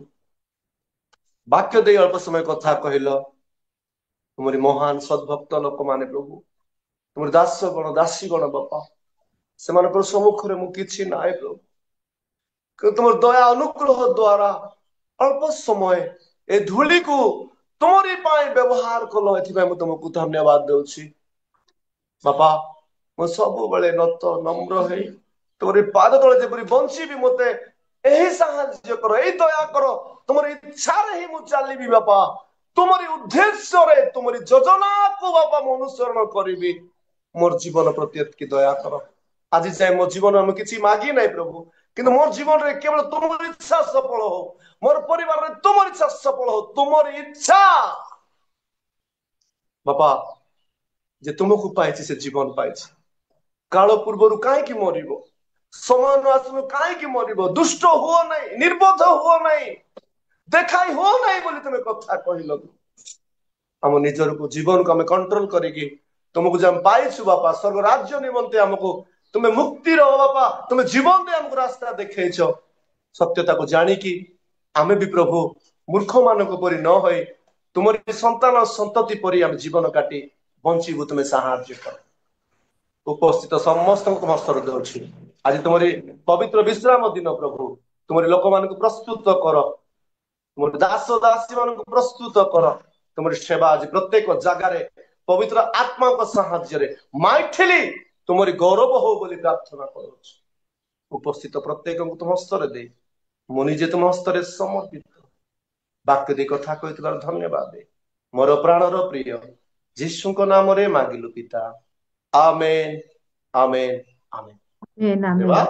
वाक्य दे अल्प समय कथा कहल तुमरी महान सद्भक्त लोक माने प्रभु तुमर दास गण दासी गण बापा से मानकर सम्मुख रे मु किछि नाय प्रभु तुमर दया अनुग्रह द्वारा अल्प समय ए धूली को तुमरी पाई व्यवहार कलो एथि मु तुमको धन्यवाद दउछि बापा मु सब बेले नत नम्र है तुमरी पाद तले जेपरि बंची भी मते एही साहाय्य करो एही दया करो तुमरी इच्छा रे ही मु चाली भी बापा तुमरी उद्देश्य रे तुमरी योजना को बापा मु अनुसरण करिबी मोर जीवन प्रति एतकी दया करो आज जाय मो जीवन हम किछि मागी नै प्रभु किंतु मोर जीवन रे केवल तुमरी इच्छा सफल हो मोर परिवार रे तुमरी इच्छा सफल हो तुमरी इच्छा बापा जे तुमको पाइछि से जीवन पाइछि काल पूर्वरु काहे कि मरिबो समान आसनु काहे कि मरिबो दुष्ट हो नै निर्बोध हो नै देखाई हो नै बोली तुमे कथा कहिलो हम निजर को जीवन को हम कंट्रोल करिकि तुमको जे हम पाइछु बापा स्वर्ग राज्य निमंते हमको तुमे मुक्ति रो बापा तुमे जीवन दे हमको रास्ता देखैछो सत्यता को जानी कि आमे भी प्रभु मूर्ख मानको परि न होई तुमरी संतान संतति परि हम जीवन काटी बंचीबु तुमे सहाय्य कर उपस्थित समस्त को हस्तर दउछि आज तुमरी पवित्र विश्राम दिन प्रभु तुमरी लोक मानको प्रस्तुत कर तुमरी दास दासी मानको प्रस्तुत कर तुमरी सेवा आज प्रत्येक जगह रे पवित्र आत्मा को सहाय्य रे माइठली तुमरी गौरव हो बोली प्रार्थना करूछि उपस्थित प्रत्येक को तुम हस्तर दे मु निजे तुम हस्तर समर्पित वाक्य दे कथा कहितला धन्यवाद दे मोर प्राणर प्रिय यीशु को नाम रे मांगिलु पिता आमेन आमेन आमेन आमेन।